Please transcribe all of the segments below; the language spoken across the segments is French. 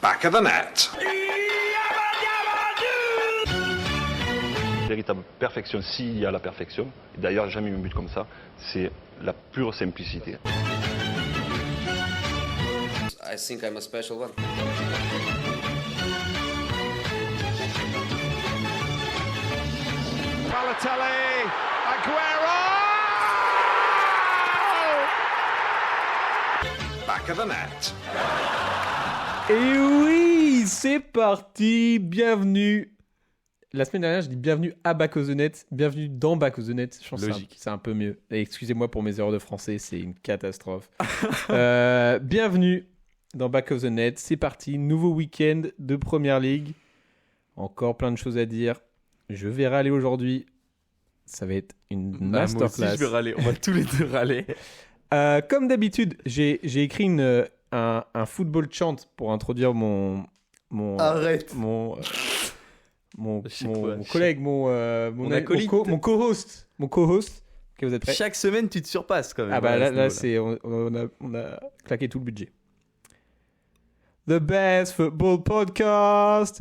Back of the net. Véritable perfection, s'il y a la perfection, et d'ailleurs jamais eu un but comme ça, c'est la pure simplicité. I think I'm a special one. Balotelli, Aguero! Back of the net. Et oui, c'est parti, bienvenue. La semaine dernière, je dis bienvenue à Back of the Net, bienvenue dans Back of the Net. Je pense Logique. c'est un peu mieux. Et excusez-moi pour mes erreurs de français, c'est une catastrophe. Bienvenue dans Back of the Net, c'est parti, nouveau week-end de Première League. Encore plein de choses à dire. Je vais râler aujourd'hui. Ça va être une masterclass. Moi aussi, je vais râler. On va tous les deux râler. Comme d'habitude, j'ai écrit un football chant pour introduire mon Arrête. mon fois, collègue, mon acolyte. mon co-host. Ok, vous êtes prêts? Chaque semaine, tu te surpasses quand même. Ah bah à ce là niveau-là. on a claqué tout le budget. The best football podcast.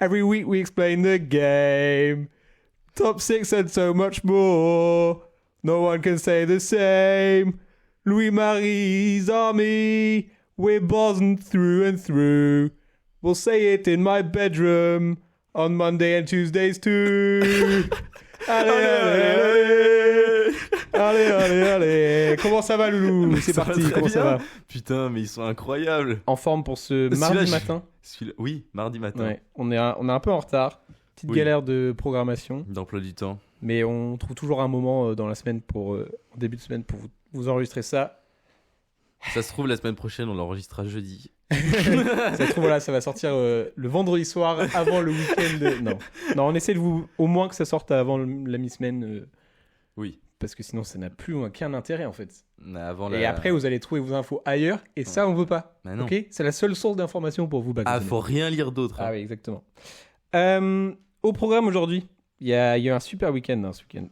Every week we explain the game. Top 6 and so much more. No one can say the same. Louis-Marie's army. We're Boston through and through. We'll say it in my bedroom. On Monday and Tuesdays too. Allez. Comment ça va, Loulou? C'est Ça va parti, très comment ça bien. va? Putain, mais ils sont incroyables. En forme pour ce Celui-là, mardi je- matin. Oui, mardi matin. Ouais, on est un peu en retard. Petite Oui. galère de programmation. D'emploi du temps. Mais on trouve toujours un moment dans la semaine en début de semaine pour vous enregistrer ça. Ça se trouve, la semaine prochaine, on l'enregistrera jeudi. Ça se trouve, voilà, ça va sortir le vendredi soir avant le week-end. Non, on essaie de au moins que ça sorte avant la mi-semaine. Oui. Parce que sinon, ça n'a plus aucun intérêt en fait. Avant Et après, vous allez trouver vos infos ailleurs. Et ça, on veut pas. Bah non. Ok, c'est la seule source d'information pour vous. Ah, faut rien lire d'autre. Ah oui, exactement. Au programme aujourd'hui, il y a un super week-end ce week-end.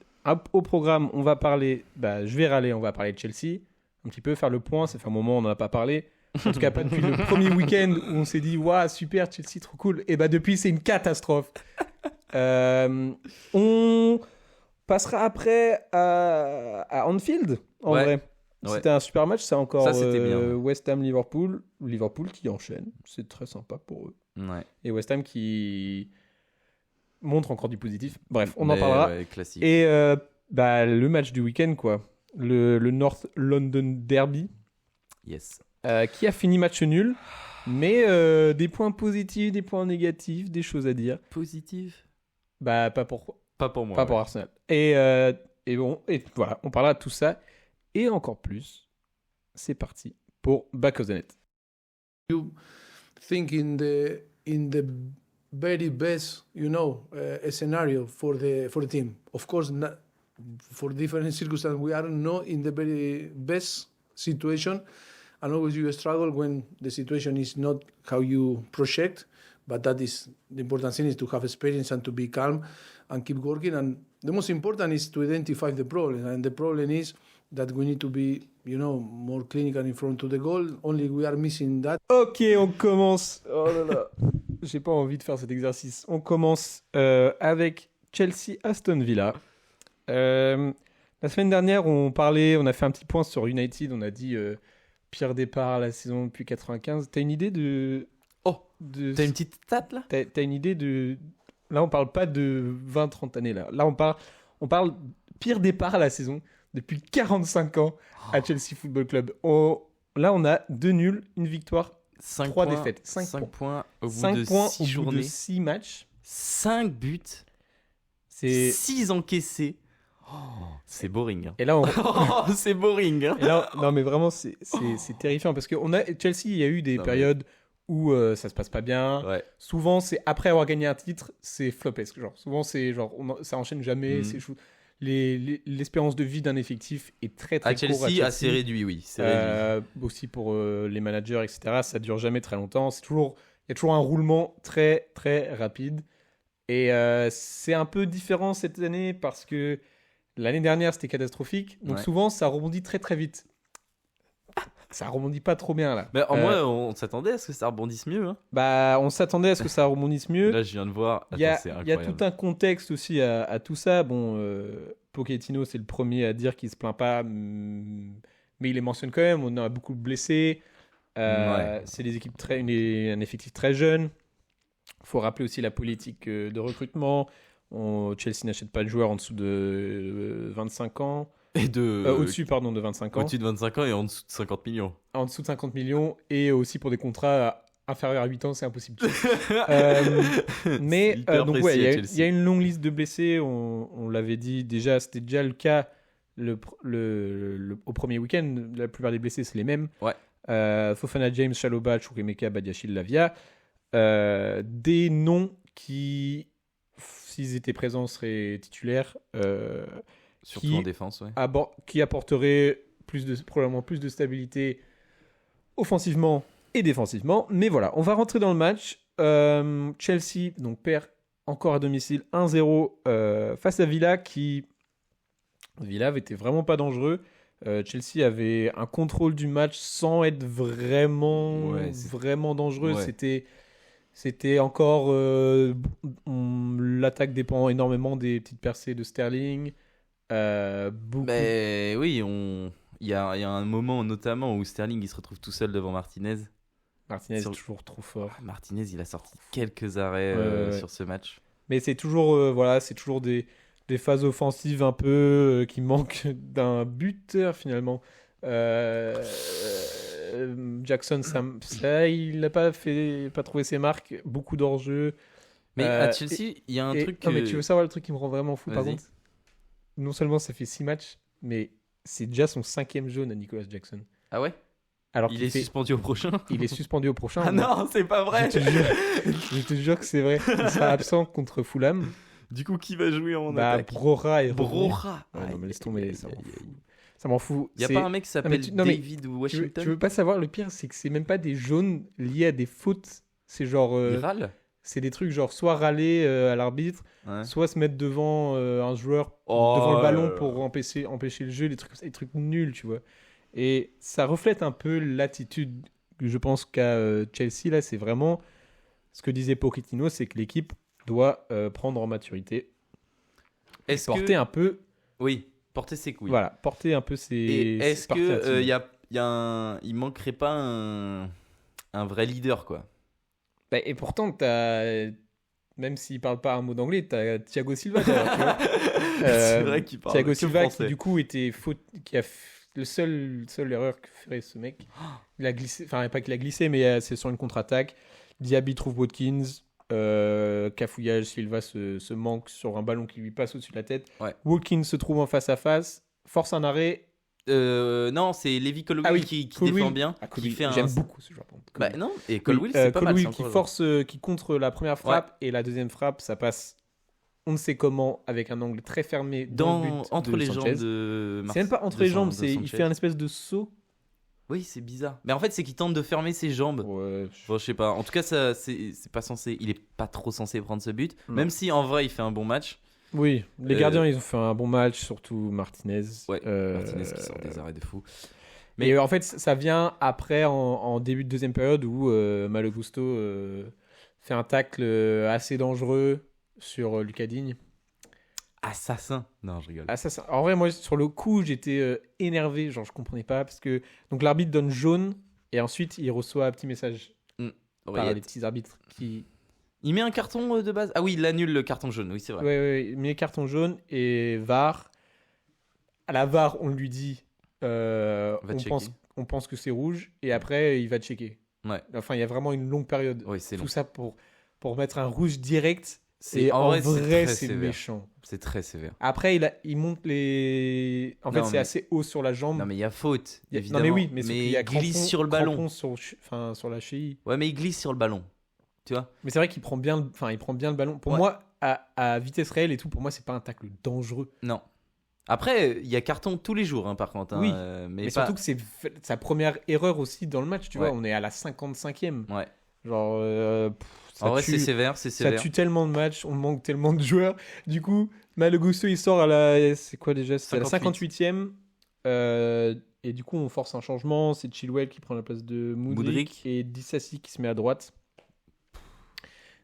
Au programme, on va parler, je vais râler, on va parler de Chelsea, un petit peu faire le point, ça fait un moment on n'en a pas parlé. En tout cas, pas depuis le premier week-end où on s'est dit, waouh, super, Chelsea, trop cool. Et depuis, c'est une catastrophe. On passera après à Anfield, en Ouais. vrai. Ouais. C'était un super match, c'est encore Ça, c'était bien. West Ham-Liverpool. Liverpool qui enchaîne, c'est très sympa pour eux. Ouais. Et West Ham qui montre encore du positif. Bref, on en parlera. Ouais, classique. Et le match du week-end, quoi. Le North London Derby, Yes. qui a fini match nul, mais des points positifs, des points négatifs, des choses à dire. Positif. Pas pour moi. pas pour Arsenal. Et voilà, on parlera de tout ça et encore plus. C'est parti pour Back of the Net. You think in the very best, scenario for the team. Of course, for different circumstances, we are not in the very best situation, and always you struggle when the situation is not how you project. But that is the important thing, is to have experience and to be calm and keep working. And the most important is to identify the problem. And the problem is that we need to be, more clinical in front of the goal. Only we are missing that. Ok, on commence. Oh là là. J'ai pas envie de faire cet exercice. On commence avec Chelsea-Aston Villa. La semaine dernière, on a fait un petit point sur United. On a dit pire départ à la saison depuis 95. T'as une idée de... T'as une petite stat là? T'as une idée de... Là, on parle pas de 20-30 années. Là, on parle pire départ à la saison depuis 45 ans à Chelsea Football Club. Là, on a 2 nuls, une victoire, 3 défaites. 5 points au bout 5 de points 6 au bout journées. de 6 matchs. 5 buts. C'est... 6 encaissés. C'est boring. Et là, c'est boring. Et là, non, mais vraiment, c'est terrifiant parce que Chelsea, il y a eu des périodes où ça se passe pas bien. Ouais. Souvent, c'est après avoir gagné un titre, c'est flopesque. Souvent, c'est ça enchaîne jamais. C'est l'espérance de vie d'un effectif est très très À court. Chelsea, assez réduit, oui. C'est réduit. Aussi pour les managers, etc. Ça dure jamais très longtemps. Il y a toujours un roulement très très rapide. Et c'est un peu différent cette année parce que l'année dernière, c'était catastrophique. Donc Ouais. souvent, ça rebondit très très vite. ça rebondit pas trop bien là. Mais en vrai, on s'attendait à ce que ça rebondisse mieux. Hein. Bah, on s'attendait à ce que ça rebondisse mieux. Là, je viens de voir. Il y a, Attends, c'est il y a incroyable. tout un contexte aussi à tout ça. Bon, Pochettino, c'est le premier à dire qu'il se plaint pas, mais il les mentionne quand même. On a beaucoup de blessés. Ouais. C'est des équipes un effectif très jeune. Il faut rappeler aussi la politique de recrutement. Chelsea n'achète pas de joueurs en dessous de 25 ans. Et Au-dessus, pardon, de 25 ans. Au-dessus de 25 ans et en dessous de 50 millions. En dessous de 50 millions. Et aussi pour des contrats inférieurs à 8 ans, c'est impossible. Mais hyper donc, précis ouais, à il Chelsea. y a une longue liste de blessés. On l'avait dit déjà, c'était déjà le cas au premier week-end. La plupart des blessés, c'est les mêmes. Ouais. Fofana, James, Chalobah, Chukwuemeka, Badiashile, Lavia. Des noms qui, s'ils étaient présents, seraient titulaires. Surtout qui- en défense, ouais. Qui apporterait probablement plus de stabilité offensivement et défensivement. Mais voilà, on va rentrer dans le match. Chelsea donc perd encore à domicile 1-0 face à Villa Villa était vraiment pas dangereux. Chelsea avait un contrôle du match sans être vraiment, Ouais, vraiment dangereux. Ouais. C'était encore... l'attaque dépend énormément des petites percées de Sterling. Beaucoup... Mais oui, il y a un moment notamment où Sterling il se retrouve tout seul devant Martinez. Martinez sur- est toujours trop fort. Martinez, il a sorti quelques arrêts Ouais. sur ce match. Mais c'est toujours, c'est toujours des phases offensives un peu qui manquent d'un buteur finalement. Jackson, il n'a pas trouvé ses marques. Beaucoup d'hors-jeu. Mais à Chelsea, il y a un truc Non, mais que- tu veux savoir le truc qui me rend vraiment fou par Vas-y. contre? Non seulement ça fait 6 matchs, mais c'est déjà son 5e jaune à Nicolas Jackson. Ah ouais. Alors Il qu'il est suspendu au prochain. il est suspendu au prochain. Ah non, c'est pas vrai. Je te jure que c'est vrai. Il sera absent contre Fulham. Du coup, qui va jouer en Bah, attaque Brora est revenu. Brora. Ouais, non, mais laisse tomber, Aïe, ça aïe, m'en aïe, fout. aïe. Ça m'en fout. Y a C'est- pas un mec qui s'appelle non, mais David tu Washington. veux pas savoir, le pire, c'est que c'est même pas des jaunes liés à des fautes. C'est genre. Il râle. C'est des trucs genre soit râler à l'arbitre, Ouais. soit se mettre devant un joueur, Oh, devant le ballon pour empêcher le jeu, des trucs nuls, tu vois. Et ça reflète un peu l'attitude que je pense qu'a Chelsea, là. C'est vraiment ce que disait Pochettino, c'est que l'équipe doit prendre en maturité. Est-ce Porter que un peu. oui, porter ses couilles. Voilà, porter un peu ses. Et est-ce ses parties que intimes. il manquerait pas un vrai leader quoi. Bah, et pourtant, même s'il parle pas un mot d'anglais, t'as Thiago Silva derrière, tu vois. C'est vrai qu'il parle Thiago que Silva français. qui du coup était qui a le seule erreur que ferait ce mec. Il a glissé, enfin pas qu'il a glissé, mais c'est sur une contre-attaque. Diaby trouve Watkins, cafouillage, Silva se manque sur un ballon qui lui passe au-dessus de la tête. Ouais. Watkins se trouve en face à face, force un arrêt. Non, c'est Levi Colwill Ah oui, qui Colwill. défend bien. Ah, qui Colwill, fait un... j'aime beaucoup ce joueur. par contre, Bah Colwill. non, et Colwill, c'est pas mal. Colwill c'est qui encore- force, qui contre la première frappe et la deuxième frappe, ça passe on ne sait comment avec un angle très fermé dans le but entre de les Sanchez. jambes de C'est même pas entre les jambes, il fait un espèce de saut. Oui, c'est bizarre. Mais en fait, c'est qu'il tente de fermer ses jambes. Ouais. Bon, je sais pas. En tout cas, ça, c'est pas censé. Il est pas trop censé prendre ce but. Non. Même si en vrai, il fait un bon match. Oui, les gardiens, ils ont fait un bon match, surtout Martinez. Ouais. Martinez qui sort des arrêts de fou. Mais en fait, ça vient après, en début de deuxième période, où Malo Gusto fait un tacle assez dangereux sur Lucas Digne. Assassin. Non, je rigole. En vrai, moi, sur le coup, j'étais énervé. Genre, je comprenais pas. Parce que donc l'arbitre donne jaune. Et ensuite, il reçoit un petit message par Oreillette. les petits arbitres qui... Il met un carton de base. Ah oui, il annule le carton jaune. Oui, c'est vrai. Ouais, il met carton jaune et VAR. À la VAR, on lui dit on pense que c'est rouge. Et après, il va checker. Ouais. Enfin, il y a vraiment une longue période. Oui, c'est long. Tout ça pour mettre un rouge direct. Et En en vrai, vrai, c'est c'est très sévère. méchant. C'est très sévère. Après, il monte les. En fait, Non, c'est mais- assez haut sur la jambe. Non, mais il y a faute. Évidemment. Non, mais oui, mais sauf qu'il y a il glisse sur le ballon. crampon sur la cheville. Ouais, mais il glisse sur le ballon. Tu vois. Mais c'est vrai qu'il prend bien, il prend bien le ballon. Pour Ouais. moi, à vitesse réelle et tout, pour moi, c'est pas un tacle dangereux. Non. Après, il y a carton tous les jours, hein, par contre. Hein, Oui, mais Mais pas... surtout que c'est sa première erreur aussi dans le match. Tu Ouais. vois, on est à la 55e. Ouais. Genre, En vrai, tue- c'est sévère, c'est Ça sévère. tue tellement de matchs, on manque tellement de joueurs. Du coup, Malo Gusto, il sort à la. C'est quoi déjà? C'est à la 58e. 58e. Et du coup, on force un changement. C'est Chilwell qui prend la place de Mudryk Mudryk. et Disasi qui se met à droite.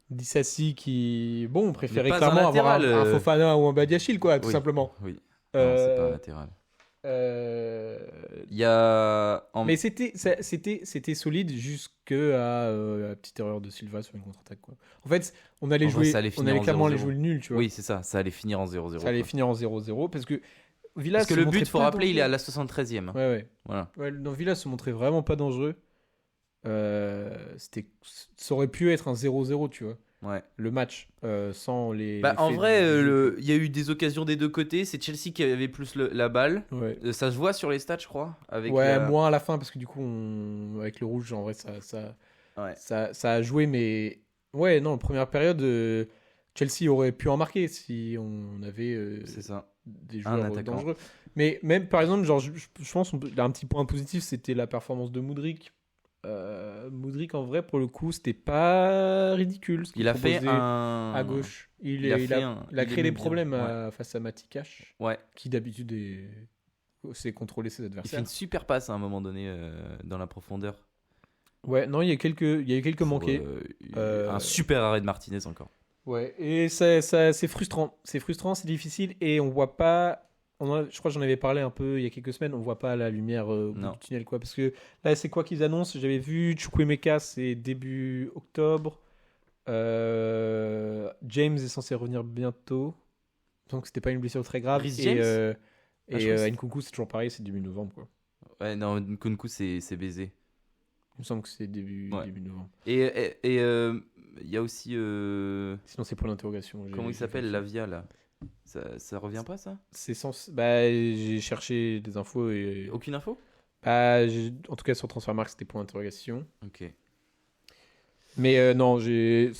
Disasi qui, bon, on préférait pas un clairement avoir latéral, un Fofana ou un Badiachil, quoi, tout Oui. simplement. Oui. Euh, Non, c'est pas latéral. Il y a. Mais c'était solide jusqu'à la petite erreur de Silva sur une contre-attaque, quoi. En fait, on allait En vrai, jouer, ça allait on finir allait en clairement 0-0. aller jouer le nul, tu vois. Oui, c'est ça. Ça allait finir en 0-0. Ça allait quoi. finir en 0-0 parce que Villa Parce que se le montrait but, faut pas rappeler, il est à dangereux. la 73e. Ouais, ouais. Voilà. Ouais, non, Villa se montrait vraiment pas dangereux. Ça aurait pu être un 0-0, tu vois. Ouais. Le match, sans les. Bah, les en faits vrai, du jeu. il y a eu des occasions des deux côtés. C'est Chelsea qui avait plus la balle. Ouais. Ça se voit sur les stats, je crois. Avec Ouais, moins à la fin, parce que du coup, avec le rouge, en vrai, Ouais. ça a joué, mais. Ouais, non, première période, Chelsea aurait pu en marquer si on avait C'est ça. des Un joueurs attaquant. dangereux. Mais même, par exemple, genre, je pense un petit point positif, c'était la performance de Mudryk. Mudryk, en vrai, pour le coup, c'était pas ridicule. Ce qu'il Il a fait proposait un. à gauche. Il il a a fait un- il a il créé aimait des bien. problèmes face à Matikash, Ouais. qui d'habitude sait contrôler ses Il fait adversaires. une super passe à un moment donné dans la profondeur. Ouais, non, il y a eu quelques Pour, manqués. Un super arrêt de Martinez encore. Ouais, et ça, c'est frustrant. C'est frustrant, c'est difficile, et on voit pas. Je crois que j'en avais parlé un peu il y a quelques semaines. On voit pas la lumière au bout Non. du tunnel, quoi. Parce que là, c'est quoi qu'ils annoncent? J'avais vu Chukwuemeka, c'est début octobre. James est censé revenir bientôt. Donc c'était pas une blessure très grave. Reece Et, James et je crois que c'est- Nkunku, c'est toujours pareil, c'est début novembre, quoi. Ouais, non, Nkunku, c'est baisé. Il me semble que c'est début novembre. Et il y a aussi. Sinon, c'est pour l'interrogation. Comment il J'ai s'appelle, vérifié. Lavia, là ça revient pas, ça C'est Bah, j'ai cherché des infos et. Aucune info Bah, en tout cas, sur Transfermarkt, c'était pour interrogation. Ok. Mais non, c'est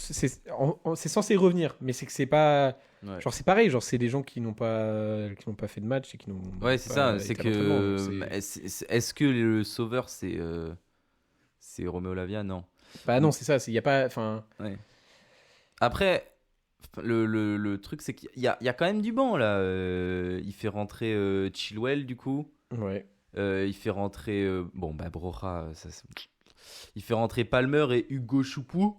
censé revenir, mais c'est que c'est pas. Ouais. Genre, c'est pareil, genre, c'est des gens qui n'ont pas fait de match et qui n'ont. Ouais, c'est pas ça. C'est été à l'entraînement, que. donc c'est- Est-ce que le sauveur, c'est Roméo Lavia? Non. Bah, non, c'est ça, il y a pas. Enfin. Ouais. Après, le truc, c'est qu'il y a quand même du banc, là. Il fait rentrer Chilwell, du coup. Ouais. Il fait rentrer. Broja, il fait rentrer Palmer et Hugo Choupou.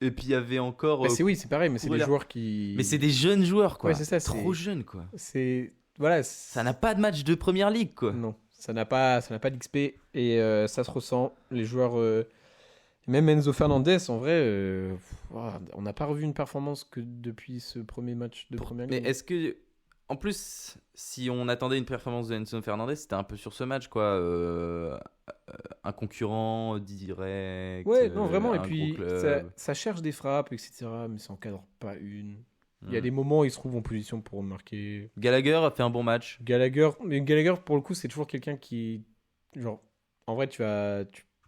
Et puis il y avait encore. Bah, c'est pareil, mais c'est des Kourela. joueurs qui. Mais c'est des jeunes joueurs, quoi. Ouais, c'est ça, Trop jeunes, quoi. C'est. Voilà. Ça n'a pas de match de première ligue, quoi. Non, ça n'a pas d'XP et ça se ressent. Les joueurs, même Enzo Fernandez, en vrai, on n'a pas revu une performance que depuis ce premier match de première Mais ligue. est-ce que. En plus, si on attendait une performance de Enzo Fernandez, c'était un peu sur ce match, quoi. Un concurrent direct. Ouais, non, vraiment. Et un puis, gros club. ça cherche des frappes, etc. Mais ça encadre pas une. Il y a Hmm. des moments où il se trouve en position pour marquer. Gallagher a fait un bon match. Gallagher, pour le coup, c'est toujours quelqu'un qui. Genre, en vrai, tu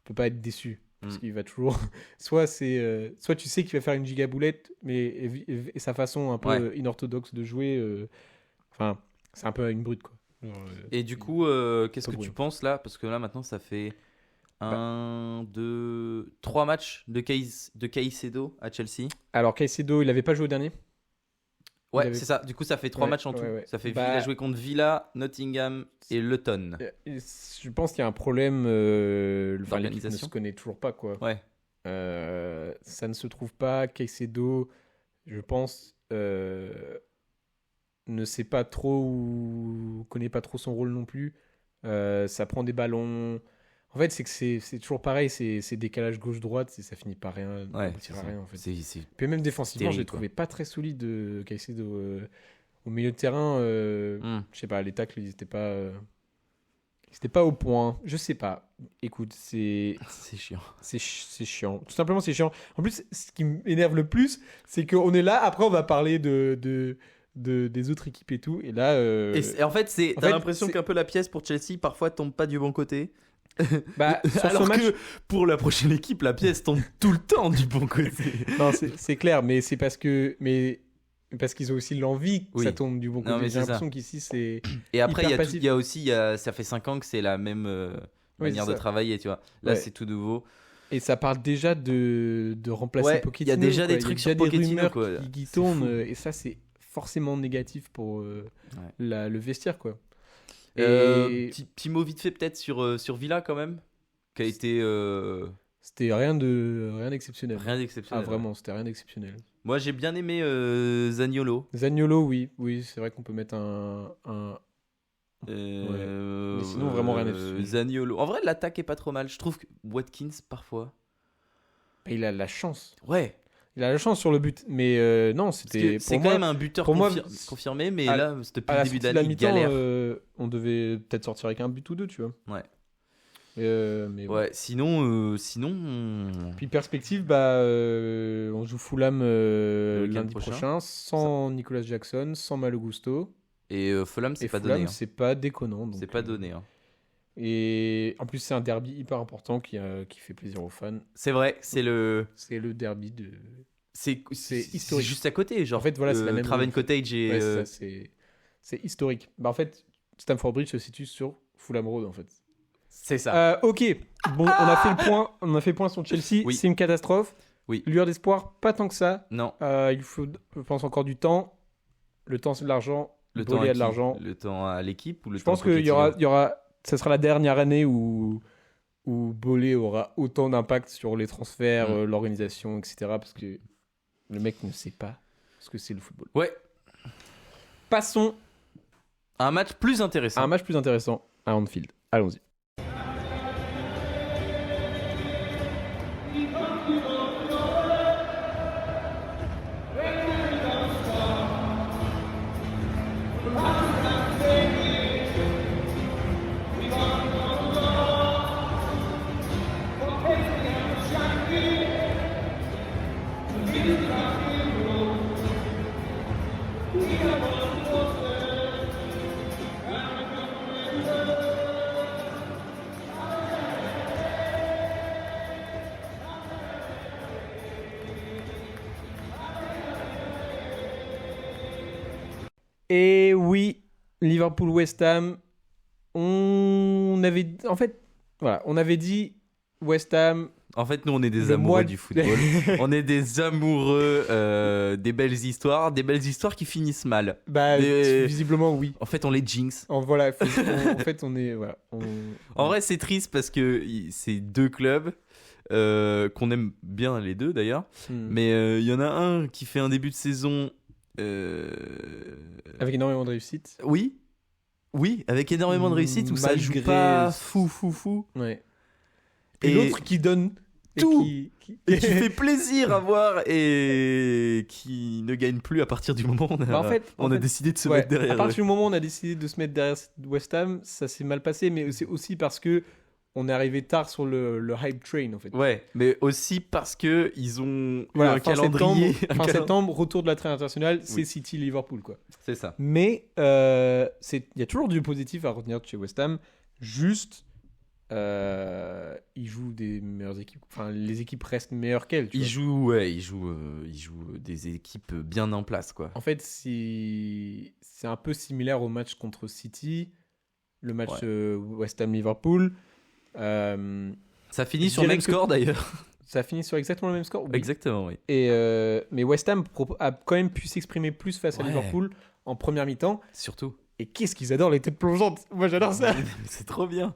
peux pas être déçu. Parce Mm. qu'il va toujours. soit tu sais qu'il va faire une giga boulette, mais et sa façon un peu Ouais. inorthodoxe de jouer. Enfin, c'est un peu une brute, quoi. Genre, Et du coup, qu'est-ce Pas que de tu bruit. penses là? Parce que là, maintenant, ça fait Bah. 1, 2, 3 matchs de Caicedo à Chelsea. Alors, Caicedo, il avait pas joué au dernier. Ouais, avait- c'est ça. Du coup, ça fait 3 Ouais, matchs en tout. ouais, ouais. Ça fait Bah. il a joué contre Villa, Nottingham et Luton. Et je pense qu'il y a un problème. L'équipe ne D'organisation. se connaît toujours pas, quoi. Ouais. Ça ne se trouve pas. Caicedo, je pense, ne sait pas trop ou connaît pas trop son rôle non plus. Ça prend des ballons. En fait, c'est que c'est toujours pareil. C'est décalage gauche-droite et ça finit par rien. Ouais, aboutir à rien, en fait. c'est Puis même défensivement, je l'ai terrible, trouvé pas très solide, Caicedo. Au milieu de terrain, Hmm. je sais pas, les tacles, ils étaient pas au point. Je sais pas. Écoute, c'est chiant. c'est chiant. Tout simplement, c'est chiant. En plus, ce qui m'énerve le plus, c'est qu'on est là. Après, on va parler des autres équipes et tout. Et là, Et en fait, en t'as fait, l'impression c'est- qu'un peu la pièce pour Chelsea parfois tombe pas du bon côté. bah, sur Alors ce match, que pour la prochaine équipe, la pièce tombe tout le temps du bon côté. non, c'est clair, mais c'est parce qu'ils ont aussi l'envie que Oui. ça tombe du bon Non, côté. mais J'ai c'est l'impression qu'ici, c'est Et après, Hyper il passif. y a aussi, ça fait 5 ans que c'est la même Oui, manière c'est de ça. travailler, tu vois. Là, Ouais. c'est tout nouveau. et ça parle déjà de remplacer Ouais, Pochettino. il y a déjà quoi. des Il y a trucs déjà sur des Pochettino, rumeurs quoi. qui C'est tournent, fou. et ça, c'est forcément négatif pour le vestiaire, quoi. Petit mot vite fait peut-être sur Villa quand même, qui a été C'était rien d'exceptionnel. rien d'exceptionnel. Ah vraiment, c'était rien d'exceptionnel. Moi j'ai bien aimé Zaniolo. Zaniolo, oui, c'est vrai qu'on peut mettre un... Mais sinon, vraiment rien d'exceptionnel. Zaniolo. En vrai, l'attaque est pas trop mal. Je trouve que Watkins parfois. Il a la chance. Ouais. Il a la chance sur le but, mais non, Parce c'était... que c'est pour quand moi, même un buteur pour moi, confirmé, mais à- là, c'était depuis à le la début sortie de la de ligue, mi-temps, galère. on devait peut-être sortir avec un but ou deux, tu vois. Ouais. Mais Ouais. Sinon. Puis perspective, on joue Fulham week-end lundi prochain, sans Nicolas Jackson, sans Malo Gusto. Et Fulham, c'est Et pas Fulham, donné. Hein. c'est pas déconnant. C'est donc, pas donné. Hein. Et en plus, c'est un derby hyper important qui fait plaisir aux fans. C'est vrai, c'est le. C'est le derby de... C'est historique. C'est juste à côté. Genre, En fait, voilà, c'est la même Craven rue. Cottage et. Ouais, c'est historique. En fait, Stamford Bridge se situe sur Fulham Road, en fait. C'est ça. Ok, bon, on a fait le point sur Chelsea. Oui. C'est une catastrophe. Oui. Lueur d'espoir, pas tant que ça. Non. Il faut, je pense, encore du temps. Le temps, c'est de l'argent. Le Bolé temps a à de l'argent. Le temps à l'équipe ou le Je temps pense à qu'il y Pochettino aura, ça sera la dernière année où Bolé aura autant d'impact sur les transferts, l'organisation, etc. Parce que le mec ne sait pas ce que c'est le football. Ouais. Passons Un match plus intéressant. à un match plus intéressant à Anfield. Allons-y. Et oui, Liverpool-West Ham, on avait dit West Ham. En fait, nous, on est des Le amoureux mois- du football. On est des amoureux des belles histoires qui finissent mal. Visiblement oui. En fait, on les jinx. En fait, on est voilà. En vrai, c'est triste parce que c'est deux clubs qu'on aime bien les deux d'ailleurs. Mais il y en a un qui fait un début de saison. Avec énormément de réussite. Oui, avec énormément de réussite où ça joue Malgré- pas fou. Ouais. Et- Et l'autre qui donne et Tout. qui Et qui fait plaisir à voir et qui ne gagne plus à partir du moment où on a décidé de se ouais, mettre derrière. à partir du moment où on a décidé de se mettre derrière West Ham, ça s'est mal passé, mais c'est aussi parce que on est arrivé tard sur le hype train en fait. Ouais, mais aussi parce que ils ont Voilà, eu un calendrier. septembre, retour de la trêve internationale, c'est City-Liverpool quoi. C'est ça. Mais il y a toujours du positif à retenir de chez West Ham. Juste, ils jouent des meilleures équipes. Enfin, les équipes restent meilleures qu'elles. tu Ils vois. jouent des équipes bien en place quoi. En fait, c'est un peu similaire au match contre City, le match West Ham-Liverpool. Ça finit je sur le dirais même que- score d'ailleurs. Ça finit sur exactement le même score. Oui. Exactement, oui. Et, mais West Ham a quand même pu s'exprimer plus face à Ouais. Liverpool en première mi-temps. Surtout. Et qu'est-ce qu'ils adorent les têtes plongeantes. Moi, j'adore ça. C'est trop bien.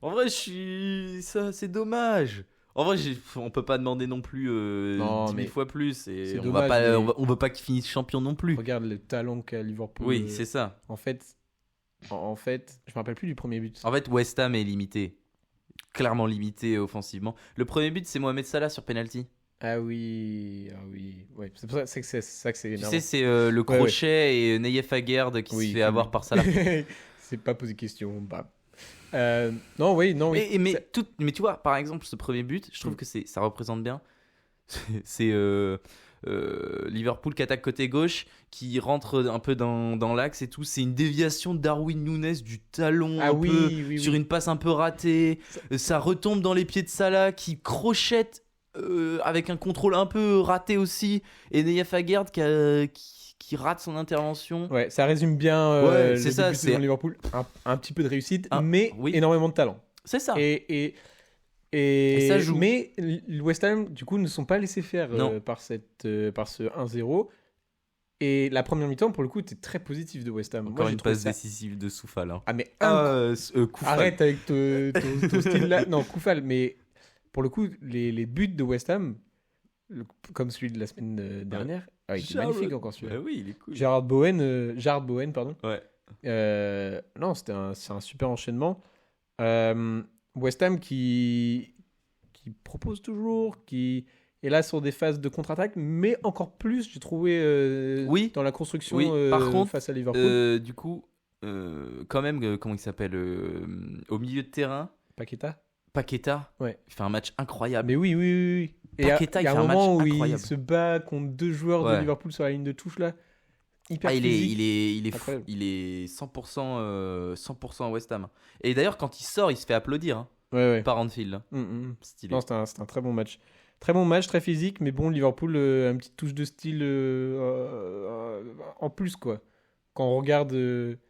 En vrai, ça, c'est dommage. En vrai, on peut pas demander non plus 10 000 mais fois plus. Et c'est on dommage, va pas, mais- on veut pas qu'il finisse champion non plus. Regarde le talent qu'a Liverpool. Oui, c'est ça. En fait, je me rappelle plus du premier but. En fait, West Ham est limité. Clairement limité offensivement. Le premier but, c'est Mohamed Salah sur penalty. Ah oui. Ouais, c'est pour ça que c'est ça que c'est Tu énervant. sais, c'est le crochet et Nayef Aguerd qui Oui, se fait avoir par Salah. C'est pas posé question. Bah. Non. Oui. Mais tu vois, par exemple, ce premier but, je trouve que ça représente bien. C'est Liverpool qui attaque côté gauche, qui rentre un peu dans l'axe et tout. C'est une déviation de Darwin Núñez du talon sur une passe un peu ratée. Ça retombe dans les pieds de Salah qui crochette avec un contrôle un peu raté aussi. Et Nayef Aguerd qui rate son intervention. Ouais, ça résume bien Ouais, le c'est début ça, de saison de Liverpool. Un petit peu de réussite, mais oui. énormément de talent. C'est ça. Et ça joue. Mais le West Ham, du coup, ne sont pas laissés faire Non. par ce 1-0. Et la première mi-temps, pour le coup, était très positive de West Ham. Encore j'ai une trouvé passe ça- décisive de Soufal. Hein. Ah, mais Koufal. arrête avec ton style là. Non, Koufal, mais pour le coup, les buts de West Ham, comme celui de la semaine dernière, il était magnifique encore celui-là. Bah oui, il est cool. Jarrod Bowen, pardon. Ouais. Non, c'est un super enchaînement. West Ham qui propose toujours, qui est là sur des phases de contre-attaque, mais encore plus, j'ai trouvé, Oui. dans la construction Oui, par contre, face à Liverpool. Du coup, quand même, comment il s'appelle au milieu de terrain, Paqueta. Paqueta, Ouais. il fait un match incroyable. Mais oui. Et il y a Paqueta, il un fait un moment match où il incroyable. se bat contre 2 joueurs de Ouais. Liverpool sur la ligne de touche là. Hyper Il physique. est fou. Incroyable. Il est 100% à West Ham. Et d'ailleurs, quand il sort, il se fait applaudir hein, Ouais. par Anfield. hein. Stylé. Non, c'était un très bon match. Très bon match, très physique, mais bon, Liverpool, une petite touche de style en plus, quoi. Quand on regarde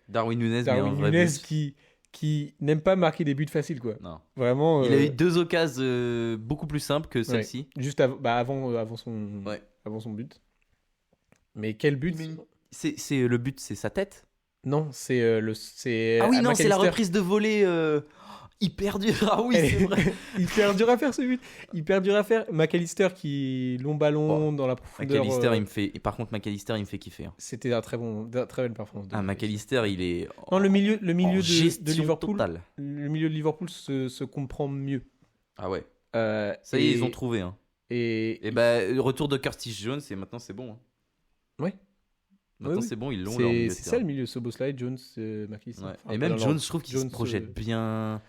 Darwin Núñez, mais un Darwin vrai Núñez boss. qui n'aime pas marquer des buts faciles, quoi. Non. Vraiment. Il a eu 2 occasions beaucoup plus simples que celle-ci. Juste avant son but. Mais quel but? C'est le but, c'est sa tête. Non, c'est c'est. Ah oui, non, c'est la McAllister. reprise de volée hyper dure. Ah oui, Elle c'est est- vrai. Hyper dur à faire ce but. Hyper dur à faire. McAllister qui long ballon dans la profondeur. McAllister, il me fait. Et par contre, McAllister, il me fait kiffer. hein. C'était un très belle performance. Ah, McAllister, il est. Non, le milieu en de gestion Liverpool. totale. Le milieu de Liverpool se comprend mieux. Ah ouais. Ça Ça y est, ils ont trouvé. Hein. Et Et bah, le retour de Curtis Jones, et maintenant c'est bon. hein. Ouais. Maintenant Ouais, oui. c'est bon, ils l'ont leur milieu de c'est ça terrain. le milieu, Soboslai, Jones, McAllister. Ouais. Enfin, Et un même peu dans Jones, l'ordre. je trouve qu'il se Jones, projette bien.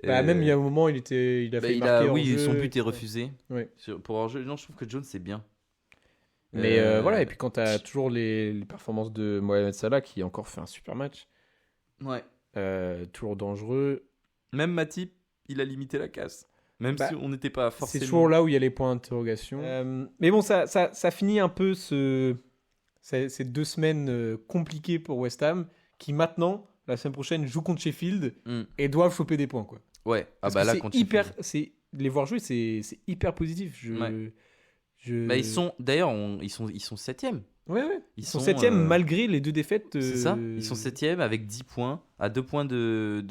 Même il y a un moment, il a fait marquer oui, hors-jeu. son but est refusé. Ouais. Pour hors-jeu, non, je trouve que Jones c'est bien. Mais voilà, et puis quand tu as toujours les performances de Mohamed Salah qui a encore fait un super match, Ouais. toujours dangereux. Même Matip, il a limité la casse. Même Bah, si on n'était pas forcément. C'est toujours là où il y a les points d'interrogation. Mais bon, ça finit un peu ces 2 semaines compliquées pour West Ham qui maintenant, la semaine prochaine, jouent contre Sheffield Mm. et doivent choper des points, quoi. Ouais. Ah Parce bah que là, c'est quand hyper, les voir jouer, c'est hyper positif. Ouais. Bah, ils sont d'ailleurs ils sont 7e. Ouais. Ils Ils sont sont, 7e malgré les 2 défaites. C'est ça. Ils sont 7e avec 10 points à 2 points de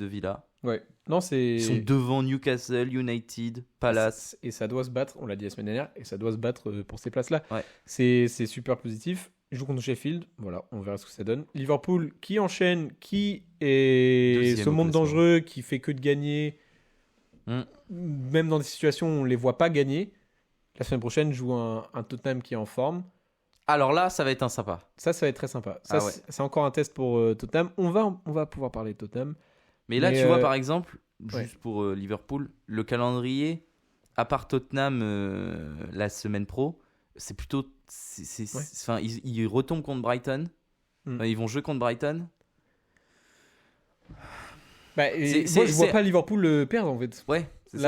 Villa. Ouais. Non, c'est. Ils sont devant Newcastle, United, Palace. Et ça doit se battre, on l'a dit la semaine dernière, et ça doit se battre pour ces places-là. Ouais. C'est super positif. Ils jouent contre Sheffield, voilà, on verra ce que ça donne. Liverpool qui enchaîne, qui est Deuxième ce au monde classement. dangereux, qui fait que de gagner. Même dans des situations où on les voit pas gagner. La semaine prochaine, joue un Tottenham qui est en forme. Alors là, ça va être un sympa. Ça va être très sympa. Ça, Ah ouais. c'est encore un test pour Tottenham. On va pouvoir parler de Tottenham. Mais là, Mais, tu vois, par exemple, ouais. juste pour Liverpool, le calendrier, à part Tottenham la semaine pro, c'est plutôt. Ouais. Enfin, ils retombent contre Brighton. Mm. Ils vont jouer contre Brighton. Moi, je vois pas Liverpool perdre en fait. Ouais, c'est Là,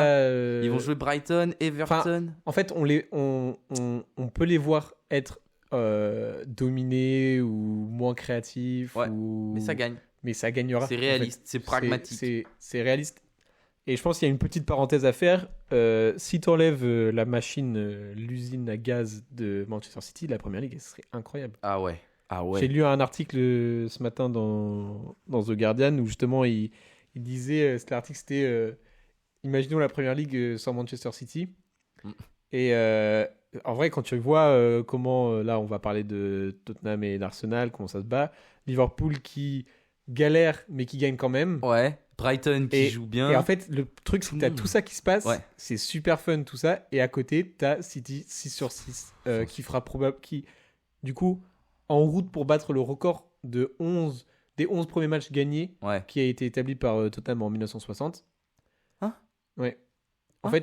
ça. Ils vont jouer Brighton, Everton. En fait, on peut les voir être dominés ou moins créatifs. Ouais, ou... mais ça gagne. Mais ça gagnera. C'est en réaliste, fait. c'est pragmatique. C'est réaliste. Et je pense qu'il y a une petite parenthèse à faire. Si tu enlèves la machine, l'usine à gaz de Manchester City, la première ligue, ce serait incroyable. Ah ouais. J'ai lu un article ce matin dans The Guardian où justement il disait, l'article c'était imaginons la première ligue sans Manchester City. Mm. Et en vrai, quand tu vois comment, là on va parler de Tottenham et d'Arsenal, comment ça se bat, Liverpool qui galère mais qui gagne quand même. Ouais. Brighton qui joue bien. Et en fait, le truc, c'est que tu as tout ça qui se passe. Ouais. C'est super fun, tout ça. Et à côté, tu as City 6 sur 6 qui fera qui, du coup, en route pour battre le record des 11 premiers matchs gagnés Ouais. qui a été établi par Tottenham en 1960. Hein? Ouais. En Hein? fait,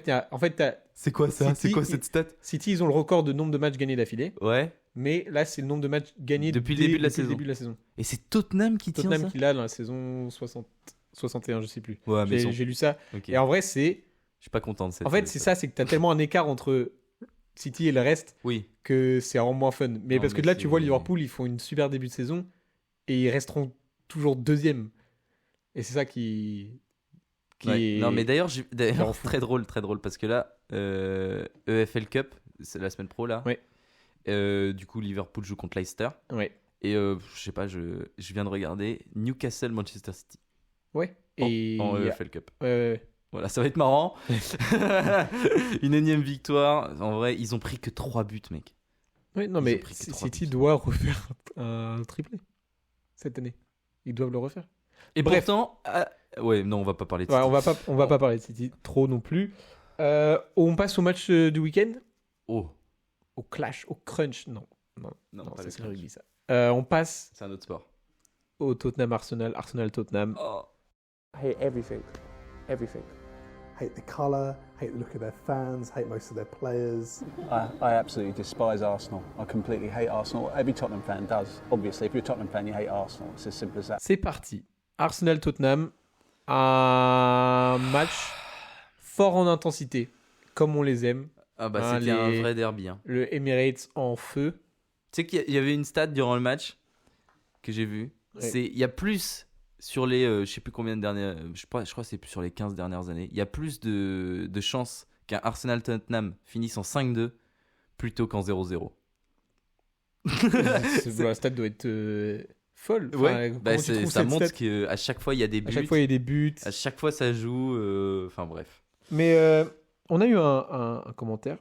t'as C'est quoi ça? City, C'est quoi cette stat? City, ils ont le record de nombre de matchs gagnés d'affilée. Ouais. Mais là, c'est le nombre de matchs gagnés Depuis le début de la saison. le début de la saison. Et c'est Tottenham qui tient Tottenham ça? qui l'a dans la saison 61, je sais plus. Ouais, mais J'ai lu ça. Ok. Et en vrai, c'est. Je suis pas content de cette. En fait, c'est ça, c'est que tu as tellement un écart entre City et le reste Oui. que c'est vraiment moins fun. Mais Non, parce que mais là, tu c'est- vois, Liverpool, ils font une super début de saison et ils resteront toujours deuxième. Et c'est ça qui Ouais. est... Non, mais d'ailleurs, rend fou. très drôle, parce que là, EFL Cup, c'est la semaine pro là. Ouais. Du coup, Liverpool joue contre Leicester. Ouais. Et je sais pas, je viens de regarder Newcastle Manchester City Ouais. Et en EFL Cup. ouais. Voilà, ça va être marrant. Une énième victoire. En vrai, ils ont pris que 3 buts, mec. Ouais, non, Ils mais ont pris que 3 City buts. doit refaire un triplé cette année. Ils doivent le refaire. Et Bref. pourtant, ouais, non, on va pas parler de Ouais, City. on va pas parler de City trop non plus. On passe au match du week-end. Oh, Au clash, au crunch. Non, non, pas ça le c'est le crunch. rugby ça. On passe C'est un autre sport. au Tottenham Arsenal, Tottenham. Oh. hate everything. Everything. Hate the colour, hate the look of their fans, hate most of their players. I absolutely despise Arsenal. I completely hate Arsenal. Every Tottenham fan does. Obviously, if you're a Tottenham fan, you hate Arsenal. It's as simple as that. C'est parti. Arsenal Tottenham, un match fort en intensité, comme on les aime. Ah bah Hein, c'était un les- vrai derby. Hein. Le Emirates en feu. Tu sais qu'il y avait une stat durant le match que j'ai vue. Ouais. C'est il y a plus sur les je sais plus combien de dernières je crois que c'est sur les 15 dernières années. Il y a plus de chances qu'un Arsenal Tottenham finisse en 5-2 plutôt qu'en 0-0. La stat doit être folle. Enfin, Ouais, comment bah, tu trouves ça cette montre stat qu'à chaque fois il y a des À buts. chaque fois, il y a des buts. À chaque fois ça joue enfin bref. Mais on a eu un commentaire.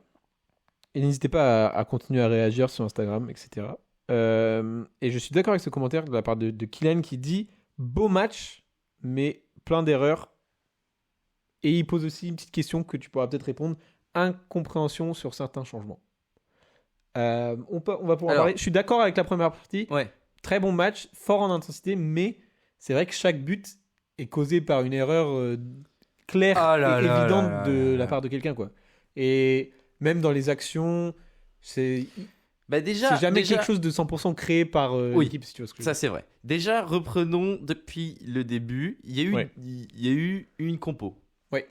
Et n'hésitez pas à continuer à réagir sur Instagram, etc. Et je suis d'accord avec ce commentaire de la part de Kylian qui dit beau match, mais plein d'erreurs. Et il pose aussi une petite question que tu pourras peut-être répondre. Incompréhension sur certains changements. On va pouvoir Alors- parler. Je suis d'accord avec la première partie. Ouais. Très bon match, fort en intensité, mais c'est vrai que chaque but est causé par une erreur claire Ah là et là évidente là là de là la là. part de quelqu'un, quoi. Et même dans les actions, c'est Bah déjà jamais quelque chose de 100% créé par Oui. l'équipe, si tu vois ce que je veux ça dire. c'est vrai. Déjà reprenons depuis le début, il y a eu Ouais. il y a eu une compo. Ouais.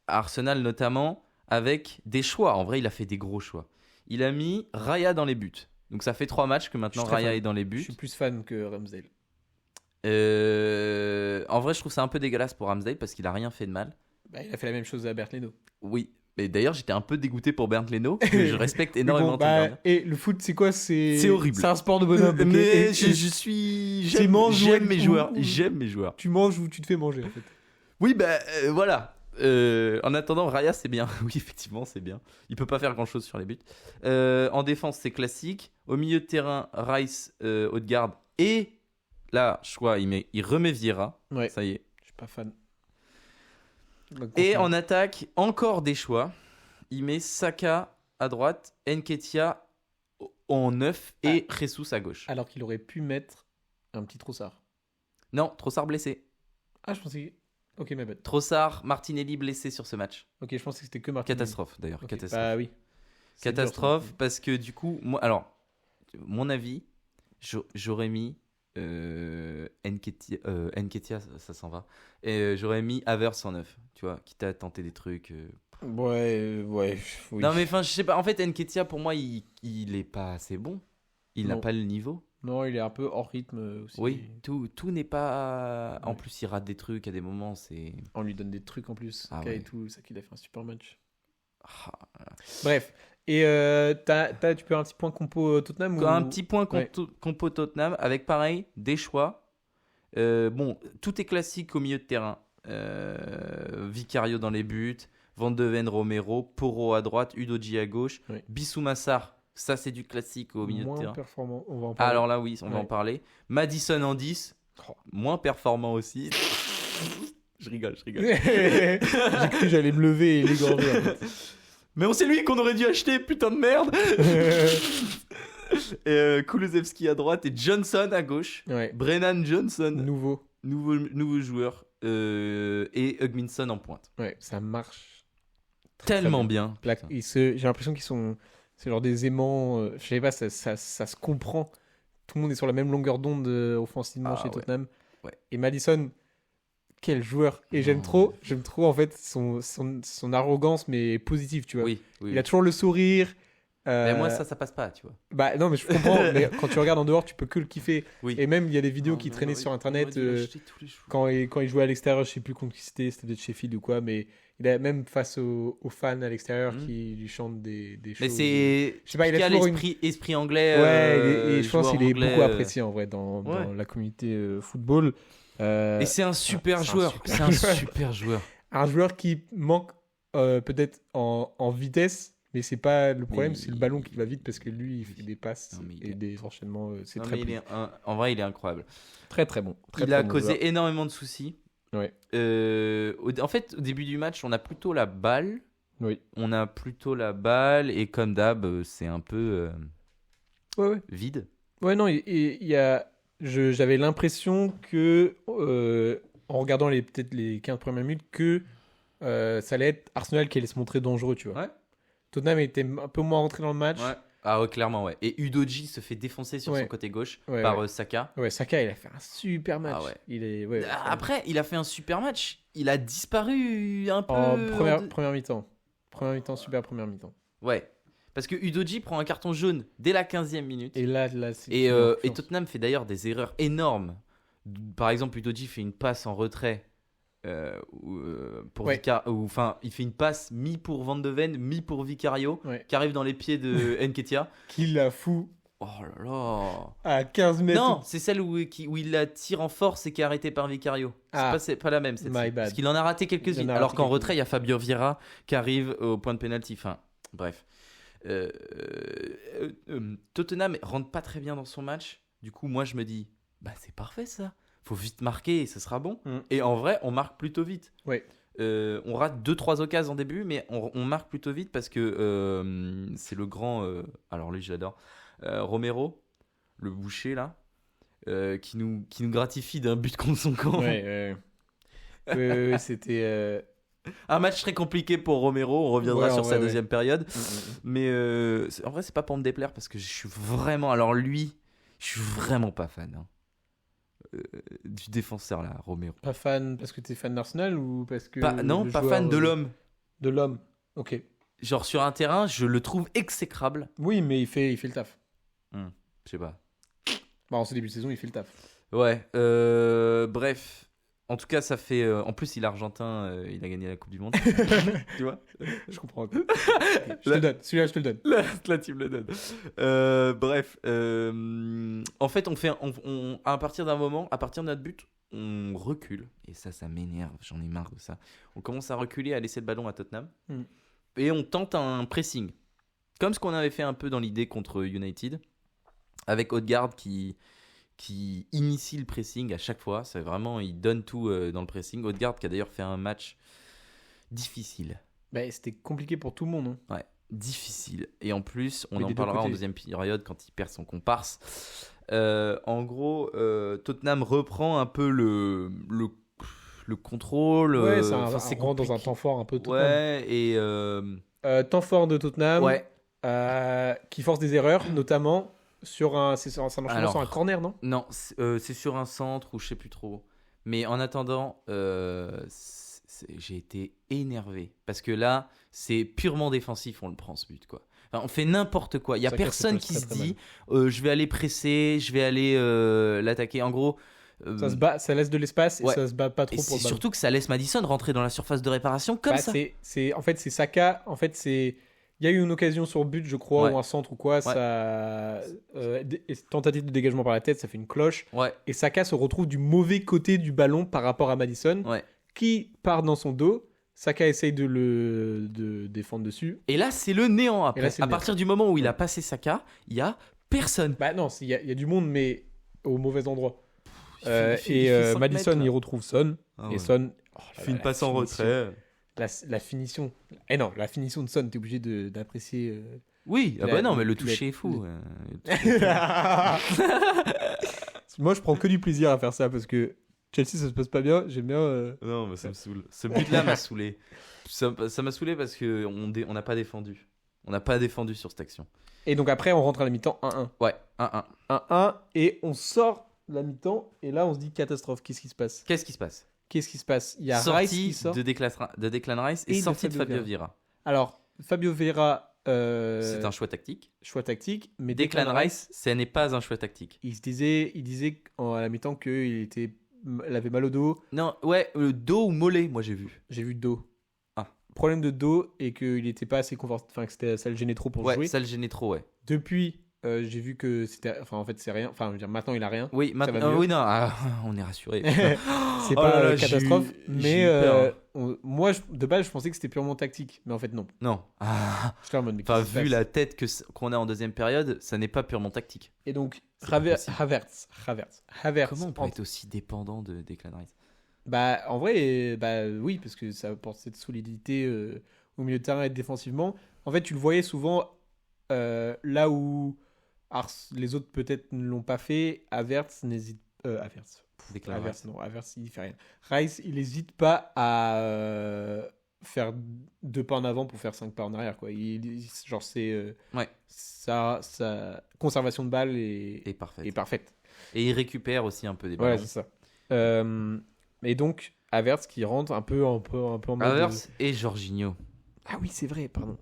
Arsenal notamment avec des choix. En vrai, il a fait des gros choix. Il a mis Raya dans les buts. Donc ça fait 3 matchs que maintenant Je suis très Raya fan. est dans les Je buts. suis plus fan que Ramsdale. En vrai, je trouve ça un peu dégueulasse pour Ramsdale parce qu'il a rien fait de mal. Bah, il a fait la même chose à Bernd Leno. Oui. Mais d'ailleurs, j'étais un peu dégoûté pour Bernd Leno, que je respecte énormément. Mais bon, Tim bah, Werner. et le foot, c'est quoi? C'est horrible. C'est un sport de bonhomme. ok Mais Et- je et suis C'est mange, j'aime ouais, mes ou- joueurs. ou- J'aime mes joueurs. tu manges ou tu te fais manger, en fait. Oui, bah voilà. En attendant, Raya, c'est bien. Oui, effectivement, c'est bien. Il peut pas faire grand-chose sur les buts. En défense, c'est classique. Au milieu de terrain, Rice, Odegaard. Et là, choix, il remet Vieira. Ouais. Ça y est. Je suis pas fan. Donc, Et continue. en attaque, encore des choix. Il met Saka à droite, Nketiah en 9 et Jesus à gauche. Alors qu'il aurait pu mettre un petit Trossard. Non, Trossard blessé. Ah, je pensais. Ok, ma bad. Trossard, Martinelli blessé sur ce match. Ok, je pensais que c'était que Martinelli. Catastrophe d'ailleurs. Ok, Catastrophe. Bah oui. C'est Catastrophe dur, ça. parce que du coup, moi, alors, mon avis, j'aurais mis Nketiah, ça s'en va. Et j'aurais mis Havertz en 9, tu vois, quitte à tenter des trucs. Ouais, ouais. Oui. Non, mais enfin, je sais pas. En fait, Nketiah, pour moi, il est pas assez bon. Il n'a Non. pas le niveau. Non, il est un peu hors rythme aussi. Oui, tout n'est pas. En Ouais. plus, il rate des trucs à des moments, c'est. On lui donne des trucs en plus. Ah Saka ouais. et tout, ça qu'il a fait un super match. Ah, Bref. Et tu peux un petit point compo Tottenham ou... Un petit point Ouais. compo Tottenham avec pareil des choix. Bon, tout est classique au milieu de terrain. Vicario dans les buts, Van de Ven, Romero, Porro à droite, Udogie à gauche, Ouais. Bissouma Sarr, ça c'est du classique au milieu de moins terrain. performant. On va en Ah, parler. alors là oui, on va Ouais. en parler. Madison en 10, Oh. moins performant aussi. Je rigole. J'ai cru que j'allais me lever et l'égorger. En fait. Mais on sait lui qu'on aurait dû acheter, putain de merde. Kulusevski à droite et Johnson à gauche. Ouais. Brennan Johnson, Nouveau. nouveau joueur. Et Hugminson en pointe. Ouais, ça marche. Tellement bien. bien. Là, putain. j'ai l'impression qu'ils sont. C'est genre des aimants. Je sais pas, ça se comprend. Tout le monde est sur la même longueur d'onde offensivement Ah, chez ouais. Tottenham. Ouais. Et Madison, quel joueur. Et j'aime trop en fait son arrogance, mais positive, tu vois. Oui, oui. Il a toujours le sourire. Mais moi, ça passe pas, tu vois. Bah non, mais je comprends. Mais quand tu regardes en dehors, tu peux que le kiffer. Oui. Et même, il y a des vidéos qui traînaient sur Internet quand il jouait à l'extérieur. Je sais plus contre qui c'était peut-être Sheffield ou quoi. Mais il a même face aux fans à l'extérieur qui lui chantent des choses. Mais c'est. Je sais pas, il a typical toujours esprit anglais. Ouais, et je pense qu'il est anglais, beaucoup apprécié en vrai dans la communauté football. Et c'est un super joueur. C'est un super joueur. Un joueur qui manque peut-être en vitesse, mais c'est pas le problème, c'est le ballon qui va vite parce que lui il fait des passes et des enchaînements. C'est très bon. En vrai, il est incroyable. Très très bon. Il a causé énormément de soucis. Ouais. En fait, au début du match, on a plutôt la balle. Oui. On a plutôt la balle et comme d'hab, c'est un peu vide. Ouais, non, j'avais l'impression que, en regardant peut-être les 15 premières minutes, que ça allait être Arsenal qui allait se montrer dangereux, tu vois. Ouais. Tottenham était un peu moins rentré dans le match. Ouais. Ah ouais, clairement, ouais. Et Udogie se fait défoncer sur son côté gauche par Saka. Ouais, Saka, il a fait un super match. Ah ouais. Après, il a fait un super match. Il a disparu un peu. Première mi-temps. Première mi-temps, super première mi-temps. Ouais. Parce que Udogie prend un carton jaune dès la 15e minute. Et là c'est... Et Tottenham fait d'ailleurs des erreurs énormes. Par exemple, Udogie fait une passe en retrait. Il fait une passe mi pour Van de Ven, mi pour Vicario, qui arrive dans les pieds de Nketiah. Qui la fout. Oh là là. À 15 mètres. Non, c'est celle où il la tire en force et qui est arrêtée par Vicario. C'est pas la même cette fois. Parce qu'il en a raté quelques-unes. Alors qu'en retrait, il y a Fabio Vieira qui arrive au point de pénalty. Enfin, bref. Tottenham rentre pas très bien dans son match. Du coup, moi, je me dis, bah c'est parfait ça. Faut vite marquer et ce sera bon. Et en vrai, on marque plutôt vite. Ouais. On rate 2-3 occasions en début, mais on marque plutôt vite parce que c'est le grand. Alors lui, j'adore. Romero, le boucher là, qui nous gratifie d'un but contre son camp. Ouais. C'était. Un match très compliqué pour Romero. On reviendra sur sa deuxième période. Mais en vrai, c'est pas pour me déplaire parce que je suis vraiment. Alors lui, je suis vraiment pas fan. Hein. Du défenseur là, Romero. Pas fan parce que t'es fan d'Arsenal ou parce que... Non, pas fan de l'homme. De l'homme, ok. Genre sur un terrain, je le trouve exécrable. Oui, mais il fait le taf. Je sais pas. Bah, en ce début de saison, il fait le taf. Ouais, bref. En tout cas, ça fait... en plus, il est argentin, il a gagné la Coupe du Monde. Tu vois. Je comprends. Okay. Je te le donne. Celui-là, je te le donne. La team le donne. Bref. En fait, à partir d'un moment, à partir de notre but, on recule. Et ça m'énerve. J'en ai marre de ça. On commence à reculer, à laisser le ballon à Tottenham. Et on tente un pressing. Comme ce qu'on avait fait un peu dans l'idée contre United. Avec Odegaard qui initie le pressing à chaque fois. C'est vraiment, il donne tout dans le pressing. Odegaard qui a d'ailleurs fait un match difficile. Bah, c'était compliqué pour tout le monde. Hein. Ouais, difficile. Et en plus, on en parlera en deuxième période quand il perd son comparse. En gros, Tottenham reprend un peu le contrôle. Ouais, c'est rentre dans un temps fort un peu Tottenham. Ouais, et... temps fort de Tottenham. Ouais. Qui force des erreurs, notamment... sur un corner, non? Non, c'est sur un centre ou je sais plus trop. Mais en attendant, j'ai été énervé parce que là, c'est purement défensif. On le prend ce but, quoi. Enfin, on fait n'importe quoi. Il y a personne qui se dit, je vais aller presser, je vais aller l'attaquer. En gros, ça se bat, ça laisse de l'espace et ça se bat pas trop. Et c'est surtout que ça laisse Maddison rentrer dans la surface de réparation comme ça. En fait, c'est Saka. En fait, c'est il y a eu une occasion sur but, je crois, ou un centre ou quoi. Ça, tentative de dégagement par la tête, ça fait une cloche. Ouais. Et Saka se retrouve du mauvais côté du ballon par rapport à Maddison, qui part dans son dos. Saka essaye de défendre dessus. Et là, c'est le néant après. À partir du moment où il a passé Saka, il y a personne. Bah non, il y a du monde, mais au mauvais endroit. Maddison, il retrouve Son. Et Son, il fait une passe en retrait. La finition. Eh non, la finition de Son, t'es obligé d'apprécier. Oui, non, mais le toucher est fou. Moi, je prends que du plaisir à faire ça parce que Chelsea, ça se passe pas bien. J'aime bien. Non, mais ça me saoule. Ce but-là m'a saoulé. Ça m'a saoulé parce qu'on n'a pas défendu. On n'a pas défendu sur cette action. Et donc après, on rentre à la mi-temps 1-1. Ouais, 1-1. 1-1 et on sort la mi-temps et là, on se dit catastrophe. Qu'est-ce qui se passe? Il y a sortie Rice qui sort. de Declan Rice et sortie de Fabio Vieira. Alors, Fabio Vieira C'est un choix tactique. choix tactique, mais Declan Rice, ce n'est pas un choix tactique. il disait à la mi-temps qu'il avait mal au dos. Non, ouais, dos ou mollet, moi j'ai vu. J'ai vu dos. Ah. Problème de dos et qu'il n'était pas assez confortable, enfin que ça le gênait trop pour Ouais, jouer. ça le gênait trop, ouais. Depuis, j'ai vu que c'était, enfin en fait c'est rien. Enfin je veux dire maintenant il a rien. Oui, va maintenant, mieux. oui, non, on est rassuré. C'est Oh pas là là, catastrophe, j'ai mais eu peur. moi de base je pensais que c'était purement tactique, mais en fait non. Non. Ah. J'étais en mode, mais Enfin, qu'est-ce qui se vu passe la tête qu'on a en deuxième période, ça n'est pas purement tactique. Et donc C'est pas possible. Havertz. Comment on peut être aussi dépendant de Declan Rice? Bah en vrai, bah oui parce que ça apporte cette solidité au milieu de terrain et défensivement. En fait tu le voyais souvent là où les autres peut-être ne l'ont pas fait. Havertz n'hésite Declan Havertz, Rice. non, Havertz il fait rien. Rice il n'hésite pas à faire 2 pas en avant pour faire 5 pas en arrière quoi. Genre c'est Ouais. sa conservation de balle Et est parfait. parfaite. Et il récupère aussi un peu des Voilà ballons. c'est ça. Et donc Havertz qui rentre un peu en mode Havertz et Jorginho. Ah oui c'est vrai pardon.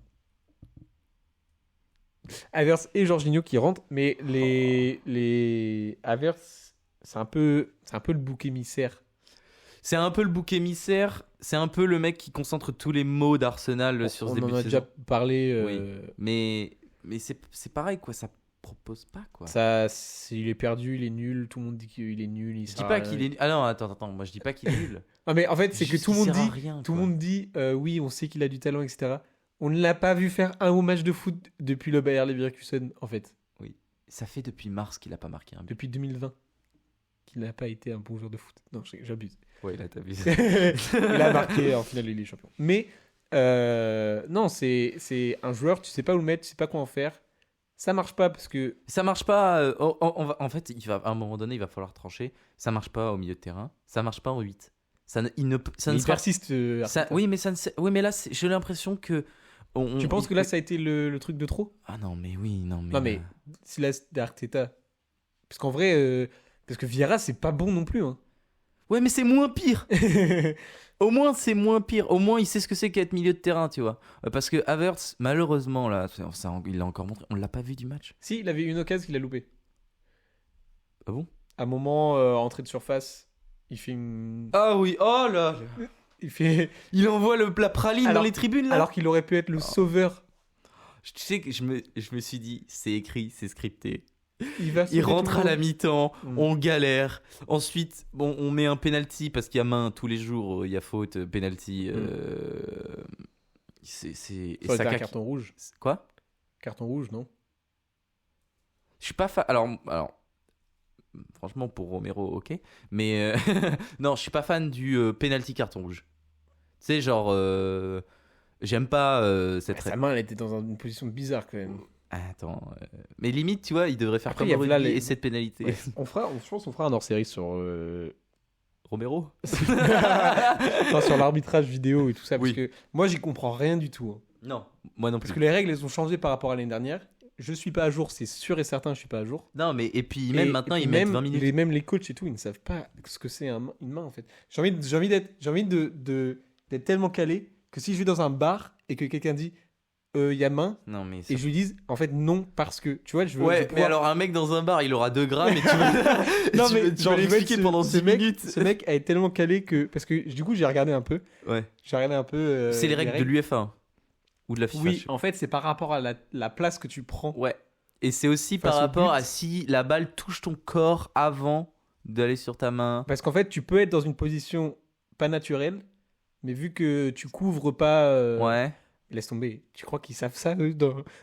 Havertz et Jorginho qui rentrent, mais les Havertz c'est un peu le bouc émissaire. C'est un peu le bouc émissaire. C'est un peu le mec qui concentre tous les mots d'Arsenal sur ce On début en de a saison. déjà parlé. Oui. Mais c'est pareil quoi. Ça propose pas quoi. Il est perdu, il est nul. Tout le monde dit qu'il est nul. Je dis pas qu'il est. Ah non, attends. Moi je dis pas qu'il est nul. Non mais en fait c'est que Juste tout le qu'il monde sert à dit, rien, tout le quoi. monde dit, oui on sait qu'il a du talent etc. On ne l'a pas vu faire un beau match de foot depuis le Bayer Leverkusen en fait, Ça fait depuis mars qu'il a pas marqué un but. depuis 2020 qu'il n'a pas été un bon joueur de foot. Non j'abuse. Ouais, là t'as vu. Il a marqué en finale de Ligue des Champions. Mais non, c'est un joueur, tu sais pas où le mettre, tu sais pas quoi en faire. Ça marche pas parce que Ça marche pas. En fait, à un moment donné, il va falloir trancher. Ça marche pas au milieu de terrain. Ça marche pas en 8. Ça ne il sera. persiste. Arteta. Oui, mais oui, mais là, j'ai l'impression que. Tu penses que là, ça a été le truc de trop? Ah non, mais oui, non, mais. Non, mais si là, c'est Arteta. Parce qu'en vrai, parce que Vieira, c'est pas bon non plus. Hein. Ouais, mais c'est moins pire. Au moins, c'est moins pire. Au moins, il sait ce que c'est qu'être milieu de terrain, tu vois. Parce que Havertz, malheureusement, là, il l'a encore montré. On l'a pas vu du match. Si, il avait une occasion qu'il a loupé. Ah bon? À un moment, entrée de surface, il fait une. Ah oui, oh là. Il fait. Il envoie la praline Alors- dans les tribunes, là. Alors qu'il aurait pu être le sauveur. Tu sais que je me suis dit, c'est écrit, c'est scripté. Il va Il sauver rentre tout le à la monde. mi-temps, Mm. on galère. Ensuite, bon, on met un penalty parce qu'il y a main tous les jours, il y a faute, penalty. Et Ça aurait été Saka un qui- carton rouge. Quoi? Carton rouge, non? Je suis pas fan. Alors, franchement, pour Romero, ok. Mais non, je suis pas fan du penalty carton rouge. Tu sais, genre, j'aime pas cette. Sa main, elle était dans une position bizarre quand même. Attends, mais limite, tu vois, il devrait faire Après, comme il y au a là rugby les- et cette pénalité. Ouais. Je pense qu'on fera un hors-série sur, Romero. enfin, sur l'arbitrage vidéo et tout ça. Parce Oui. que moi, j'y comprends rien du tout. Hein. Non, moi non Parce plus. que les règles, elles ont changé par rapport à l'année dernière. Je suis pas à jour, c'est sûr et certain, je suis pas à jour. Non, mais et puis même Et- maintenant, et puis ils mettent même 20 minutes. Même les coachs et tout, ils ne savent pas ce que c'est une main en fait. J'ai envie d'être tellement calé que si je vais dans un bar et que quelqu'un dit il y a main Non, mais et je lui dise en fait non parce que tu vois je veux ouais, je veux mais pouvoir- alors un mec dans un bar, il aura 2 grammes et tu vas, non tu mais vas- tu vas genre, l'expliquer ce- pendant ce 10 mec, minutes. ce mec est tellement calé que parce que du coup j'ai regardé un peu Ouais. C'est les règles de l'UEFA hein, ou de la FIFA. je oui sais pas. en fait c'est par rapport à la place que tu prends. Ouais. Et c'est aussi par Face au rapport but. à si la balle touche ton corps avant d'aller sur ta main. Parce qu'en fait tu peux être dans une position pas naturelle mais vu que tu couvres pas Ouais. laisse tomber. Tu crois qu'ils savent ça eux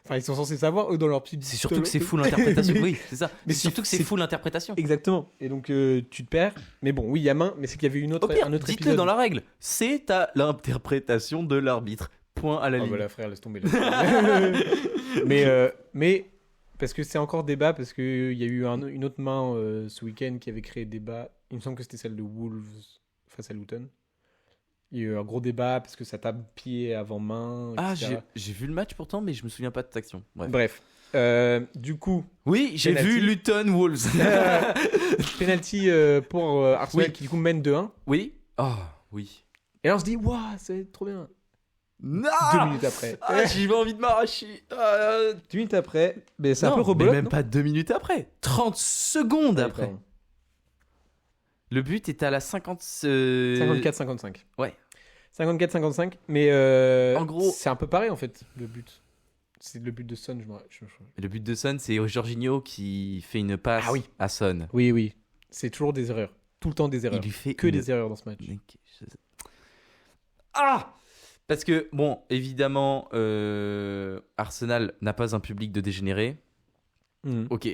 enfin ils sont censés savoir eux dans leur petite. C'est surtout que c'est full interprétation. Mais- Oui, c'est ça. mais C'est surtout que c'est c'est- full interprétation. Exactement. Et donc tu te perds. Mais bon, oui, il y a main, mais c'est qu'il y avait Au pire, un autre dites-le épisode. dans la règle. C'est à l'interprétation de l'arbitre. Point à la Ah ligne. bah là, frère, laisse tomber. mais parce que c'est encore débat, parce qu'il y a eu une autre main ce week-end qui avait créé débat. Il me semble que c'était celle de Wolves face à Luton. Il y a eu un gros débat parce que ça tape pied avant main. Ah, etc. j'ai vu le match pourtant, mais je me souviens pas de cette action. Bref. Bref. Du coup, Oui, j'ai Penalty. vu Luton Wolves. penalty pour Arsenal Oui. qui du coup mène 2-1. Oui. Oh, oui. Et là on se dit, waouh, c'est trop bien. Non 2 minutes après. Ah, j'ai envie de m'arracher. 2 minutes après. Mais c'est un Non, peu mais rebolote. même non pas 2 minutes après. 30 secondes Ouais, après. pardon. Le but est à la 50... 54-55. Ouais. 54-55. Mais En gros- c'est un peu pareil en fait, le but. C'est le but de Son. Le but de Son, c'est Jorginho qui fait une passe Ah oui. à Son. Oui, oui. C'est toujours des erreurs. Tout le temps des erreurs. Il lui fait Que une- des erreurs dans ce match. Mec, Ah Parce que, bon, évidemment, Arsenal n'a pas un public de dégénérés. Mhm. Ok.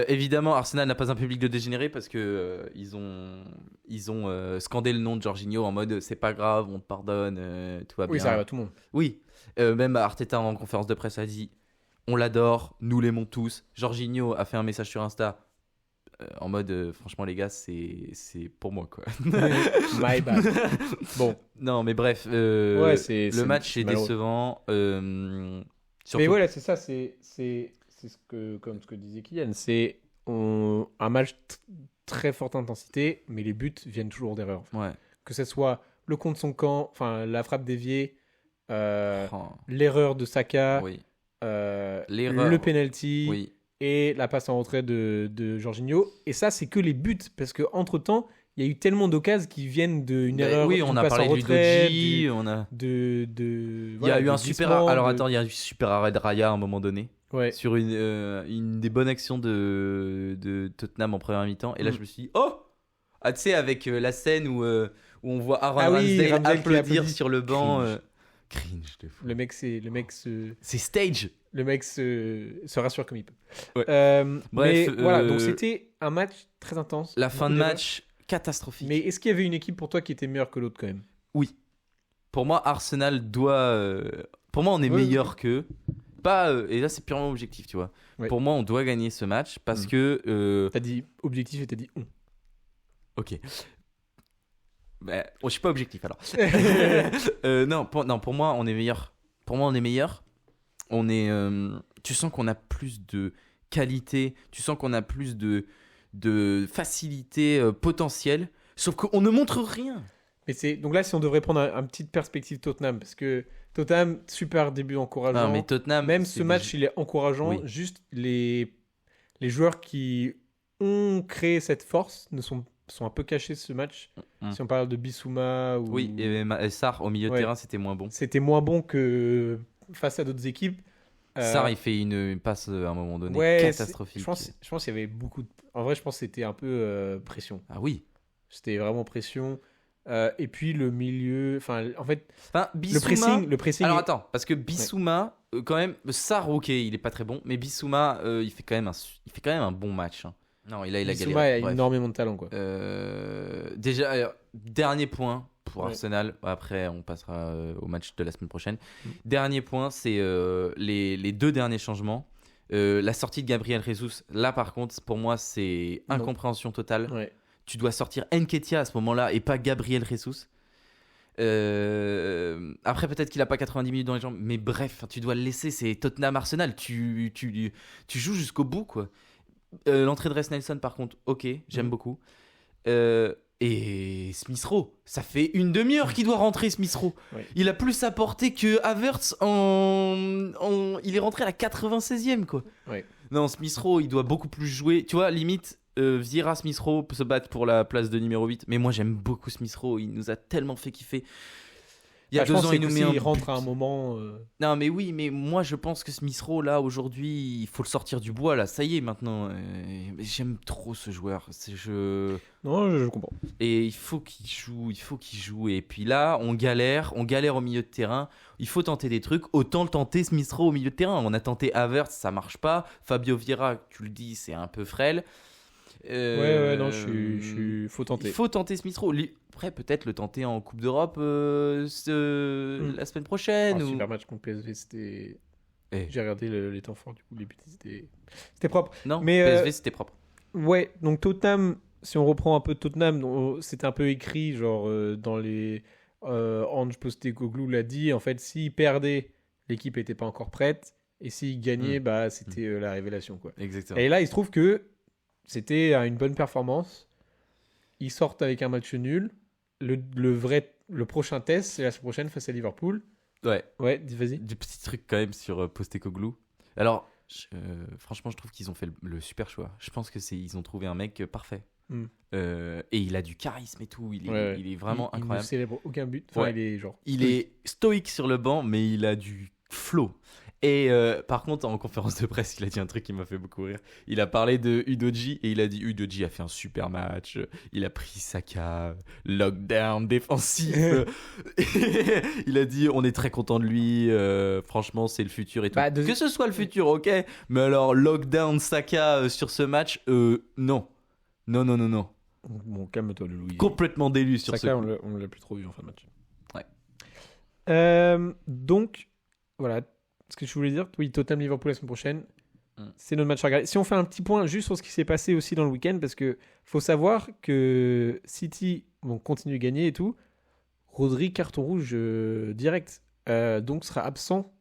Évidemment, Arsenal n'a pas un public de dégénérés parce que ils ont scandé le nom de Jorginho en mode c'est pas grave, on te pardonne, tout va bien. Oui, ça arrive à tout le monde. Oui, même Arteta en conférence de presse a dit on l'adore, nous l'aimons tous. Jorginho a fait un message sur Insta en mode franchement les gars c'est pour moi quoi. My bad. Bon. Non mais bref, Ouais, c'est match est malheureux. décevant. Surtout... Mais voilà, c'est ça, c'est ce que disait Kylian, c'est un match très forte intensité, mais les buts viennent toujours d'erreurs. Ouais. Que ce soit le contre son camp, enfin la frappe déviée, Oh, l'erreur de Saka, oui. le penalty Oui. et la passe en retrait de Jorginho. Et ça, c'est que les buts, parce que entre temps, il y a eu tellement d'occasions qui viennent d'une Bah, erreur. oui, d'une on a passe parlé en du retrait, Doji, on a. il Il y a eu un super. Alors attends, il y a eu un super arrêt de Raya à un moment donné. Ouais. Sur une des bonnes actions de Tottenham en première mi-temps. Et là, Mm. je me suis dit, oh Ah, tu sais, avec la scène où on voit Aaron Ah oui, Ramsdale Ramsdale qui applaudir applaudit. sur le banc. Cringe. Cringe de fou. Le mec C'est stage. se rassure comme il peut. Ouais. Mais Bref, voilà, donc c'était un match très intense. La fin de Beaucoup d'erreurs. match, catastrophique. Mais est-ce qu'il y avait une équipe pour toi qui était meilleure que l'autre quand même? Oui. Pour moi, Arsenal doit. Pour moi, on est Ouais, meilleur qu'eux. Pas, et là, c'est purement objectif, tu vois. Ouais. Pour moi, on doit gagner ce match parce Mm. que. T'as dit objectif et t'as dit on. Ok. Bah, je suis pas objectif alors. Non, pour moi, on est meilleur. Pour moi, on est meilleur. On est. Tu sens qu'on a plus de qualité. Tu sens qu'on a plus de facilité potentielle. Sauf qu'on ne montre rien. Mais c'est donc là si on devrait prendre un petite perspective Tottenham parce que Tottenham super début encourageant. Non, mais Tottenham. Même c'est ce match il est encourageant. Oui. Juste les joueurs qui ont créé cette force sont un peu cachés ce match. Mm. Si on parle de Bissouma ou Oui, et Sarr au milieu de Ouais. terrain, c'était moins bon. c'était moins bon que face à d'autres équipes. Sarr, il fait une passe à un moment donné ouais, catastrophique. Je pense qu'il y avait beaucoup en vrai je pense que c'était un peu pression. Ah oui. C'était vraiment pression. Et puis le milieu, enfin en fait Enfin, le pressing. Alors attends, parce que Bissouma, quand même, Sarr, ok, il est pas très bon, mais Bissouma, il fait quand même un bon match. Hein. Non, il a Bissouma galéré. a Bref. énormément de talent quoi. Déjà, dernier point pour Ouais. Arsenal. Après, on passera au match de la semaine prochaine. Mm. Dernier point, c'est les deux derniers changements. La sortie de Gabriel Jesus, là par contre, pour moi, c'est Non. incompréhension totale. Ouais. Tu dois sortir Nketiah à ce moment-là et pas Gabriel Jesus. Après, peut-être qu'il a pas 90 minutes dans les jambes, mais bref, tu dois le laisser. C'est Tottenham Arsenal. Tu joues jusqu'au bout, quoi. L'entrée de Reiss Nelson, par contre, ok, j'aime Mhm. beaucoup. Et Smith Rowe, ça fait une demi-heure qu'il doit rentrer, Smith Rowe. Ouais. Il a plus apporté que Havertz il est rentré à la 96e, quoi. Ouais. Non, Smith Rowe, il doit beaucoup plus jouer. Tu vois, limite, Vieira, Smith Rowe peut se battre pour la place de numéro 8. Mais moi, j'aime beaucoup Smith Rowe. Il nous a tellement fait kiffer. Il y a Bah, je 2 pense ans, que il nous met s'il un rentre but. à un moment. Non, mais oui, mais moi, je pense que Smith Rowe, là, aujourd'hui, il faut le sortir du bois, là. Ça y est, maintenant. J'aime trop ce joueur. Non, je comprends. Et il faut qu'il joue. Et puis là, on galère au milieu de terrain. Il faut tenter des trucs. Autant le tenter Smith Rowe au milieu de terrain. On a tenté Havertz, ça marche pas. Fabio Vieira, tu le dis, c'est un peu frêle. Ouais, non, faut tenter. Il faut tenter Smith Rowe. Après, peut-être le tenter en Coupe d'Europe la semaine prochaine. Un ou... super match contre PSV, c'était. Eh. J'ai regardé les temps forts, du coup, les buts, c'était propre. Non, Mais, PSV, c'était propre. Ouais, donc Tottenham, si on reprend un peu Tottenham, c'était un peu écrit, genre, dans les. Ange Postecoglou l'a dit, en fait, s'ils perdaient, l'équipe n'était pas encore prête, et s'ils gagnaient, bah, c'était la révélation, quoi. Exactement. Et là, il se trouve que c'était une bonne performance. Ils sortent avec un match nul. Le prochain test, c'est la semaine prochaine face à Liverpool. Ouais. Ouais, vas-y. Du petit truc quand même sur Postecoglou. Alors, franchement, je trouve qu'ils ont fait le super choix. Je pense que ils ont trouvé un mec parfait. Mm. Et il a du charisme et tout. Il est vraiment Il ne incroyable. célèbre aucun but. Enfin, Ouais. il est genre. Il est stoïque sur le banc, mais il a du flow. Et par contre, en conférence de presse, il a dit un truc qui m'a fait beaucoup rire. Il a parlé de Udoji et il a dit Udoji a fait un super match. Il a pris Saka, lockdown défensif. Il a dit on est très content de lui. Franchement, c'est le futur et tout. Bah, Que ce soit le futur, ok. Mais alors, lockdown Saka sur ce match, non. Non. Bon, calme-toi, le Louis. Complètement délu sur Saka, ce coup. on l'a plus trop vu en fin de match. Ouais. Donc, voilà. Ce que je voulais dire, oui, Tottenham-Liverpool la semaine prochaine, c'est notre match à regarder. Si on fait un petit point juste sur ce qui s'est passé aussi dans le week-end, parce que faut savoir que City vont continuer de gagner et tout, Rodri, carton rouge direct. Donc sera absent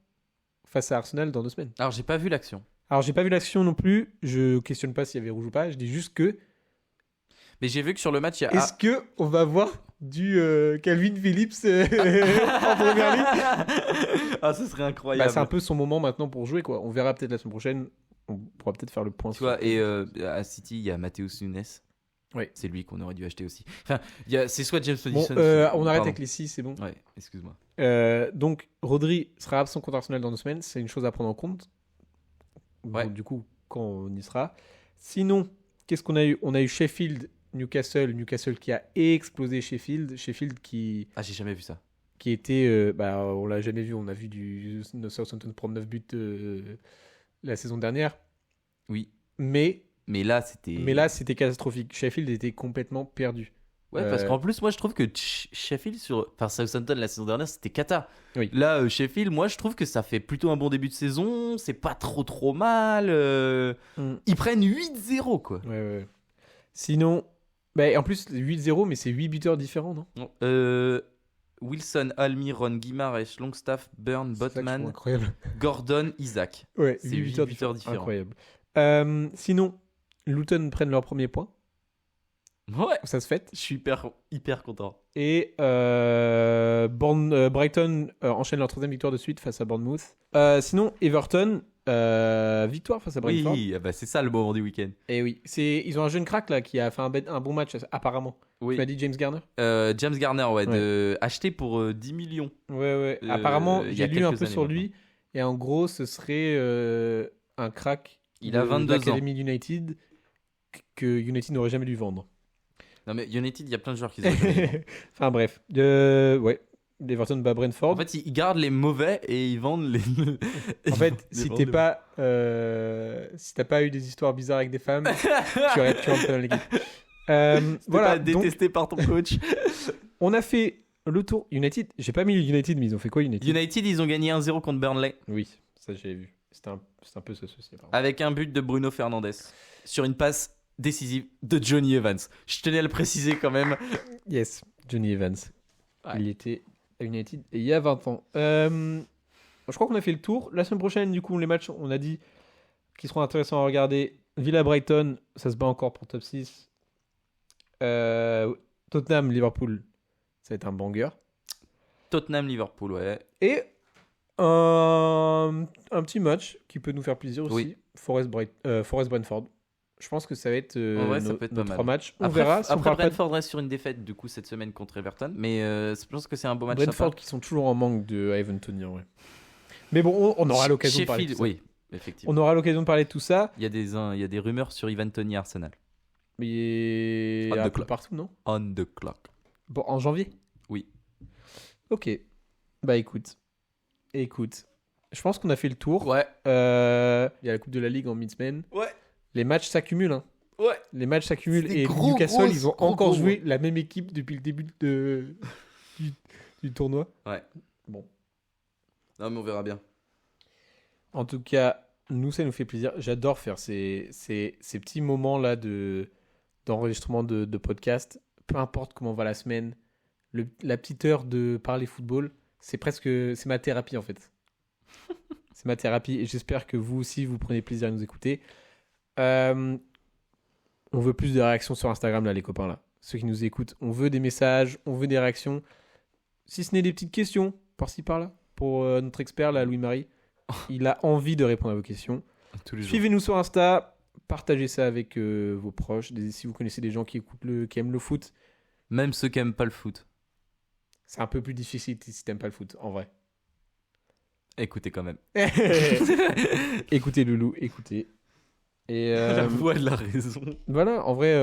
face à Arsenal dans 2 semaines. Alors, j'ai pas vu l'action. Alors, j'ai pas vu l'action non plus. Je questionne pas s'il y avait rouge ou pas. Je dis juste que. Mais j'ai vu que sur le match, il y a. Est-ce que on va voir du Calvin Phillips en première ligue? Ah, ce serait incroyable. Bah, c'est un peu son moment maintenant pour jouer, quoi. On verra peut-être la semaine prochaine. On pourra peut-être faire le point. Tu vois, et à City, il y a Matheus Nunes. Oui. C'est lui qu'on aurait dû acheter aussi. Enfin, c'est soit James Bon, Madison. on arrête avec les 6, c'est bon. Ouais, excuse-moi. Donc, Rodri sera absent contre Arsenal dans 2 semaines. C'est une chose à prendre en compte. Ouais. Donc, du coup, quand on y sera. Sinon, qu'est-ce qu'on a eu? On a eu Sheffield, Newcastle qui a explosé Sheffield qui Ah, j'ai jamais vu ça. était, on l'a jamais vu. On a vu du Southampton prendre 9 buts la saison dernière. Oui. Mais là, c'était catastrophique. Sheffield était complètement perdu. Ouais, parce qu'en plus, moi, je trouve que Sheffield Enfin, Southampton, la saison dernière, c'était cata. Oui. Là, Sheffield, moi, je trouve que ça fait plutôt un bon début de saison. C'est pas trop mal. Ils prennent 8-0, quoi. Ouais. Sinon, en plus, 8-0, mais c'est 8 buteurs différents, non? Wilson, Almiron, Guimaraes, Longstaff, Burn, C'est ça que je trouve Botman, incroyable. Gordon, Isaac. Ouais, C'est 8 buteurs différents. Incroyable. Sinon, Luton prennent leur premier point. Ouais, Ça se fait. je suis hyper content. Et Brighton enchaîne leur 3e victoire de suite face à Bournemouth. Sinon, Everton, victoire face à Brentford. Oui, bah c'est ça le moment du week-end. Et oui, ils ont un jeune crack là qui a fait un bon match apparemment. Oui. Tu m'as dit James Garner? James Garner, acheté pour 10 millions. Ouais. Apparemment, il y a j'ai lu un quelques peu années sur lui. Et en gros, ce serait un crack Il a 22 ans. l'Academy United que United n'aurait jamais dû vendre. Non mais United, il y a plein de joueurs qui se vendent. Enfin bref. Ouais. Everton bat Brentford. En fait, ils gardent les mauvais et ils vendent les. En fait, Ils si vendent t'es les- pas, si t'as pas eu des histoires bizarres avec des femmes, tu rentres dans l'équipe. T'es Voilà. pas Donc, détesté par ton coach. on a fait le tour. United. J'ai pas mis United, mais ils ont fait quoi United? United, ils ont gagné 1-0 contre Burnley Oui, ça j'ai vu. C'est un peu ce souci. avec un but de Bruno Fernandes sur une passe décisive de Johnny Evans. Je tenais à le préciser quand même. Yes, Johnny Evans. Ouais. Il était à United et il y a 20 ans. Je crois qu'on a fait le tour. La semaine prochaine, du coup, les matchs, on a dit qui seront intéressants à regarder. Villa-Brighton, ça se bat encore pour top 6. Tottenham-Liverpool, ça va être un banger. Tottenham-Liverpool, ouais. Et un petit match qui peut nous faire plaisir aussi. Oui. Forest-Brentford. Je pense que ça va être En vrai, ça peut être pas nos mal. 3 matchs. On Après, verra. Si on après parle pas de Brentford reste sur une défaite du coup cette semaine contre Everton, mais je pense que c'est un beau match. Brentford sympa. qui sont toujours en manque de Ivan Toney en vrai. Mais bon, on aura l'occasion de parler de tout Sheffield, ça. oui, effectivement. On aura l'occasion de parler de tout ça. Il y a des rumeurs sur Ivan Toney Arsenal. Mais On the un peu clock. partout, non? On the clock. Bon, en janvier? Oui. Ok. Bah écoute. Je pense qu'on a fait le tour. Ouais. Il y a la Coupe de la Ligue en mid-semaine. Ouais. Les matchs s'accumulent. Hein. Ouais. Les matchs s'accumulent. C'est des Et gros, Newcastle, gros, ils ont gros, encore gros. joué la même équipe depuis le début du tournoi. Ouais. Bon. Non mais on verra bien. En tout cas, nous, ça nous fait plaisir. J'adore faire ces petits moments-là d'enregistrement de podcast. Peu importe comment va la semaine. La petite heure de parler football, c'est ma thérapie en fait. C'est ma thérapie et j'espère que vous aussi, vous prenez plaisir à nous écouter. On veut plus de réactions sur Instagram, là, les copains, là. Ceux qui nous écoutent, on veut des messages, on veut des réactions. Si ce n'est des petites questions, par-ci, par-là. pour notre expert, là, Louis-Marie. Il a envie de répondre à vos questions. Tous les jours. Suivez-nous sur Insta. Partagez ça avec vos proches. Si vous connaissez des gens qui aiment le foot, Même ceux qui aiment pas le foot. c'est un peu plus difficile si t'aimes pas le foot, en vrai. Écoutez quand même. Écoutez, Loulou, écoutez. Et La voix de la raison. voilà, en vrai,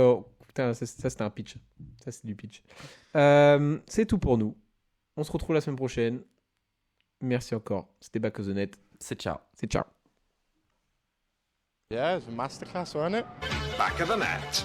putain, ça c'était un pitch. Ça, c'est du pitch. C'est tout pour nous. On se retrouve la semaine prochaine. Merci encore. C'était Back of the Net. C'est ciao. C'est ciao. Yeah, it was a masterclass, wasn't it? Back of the net.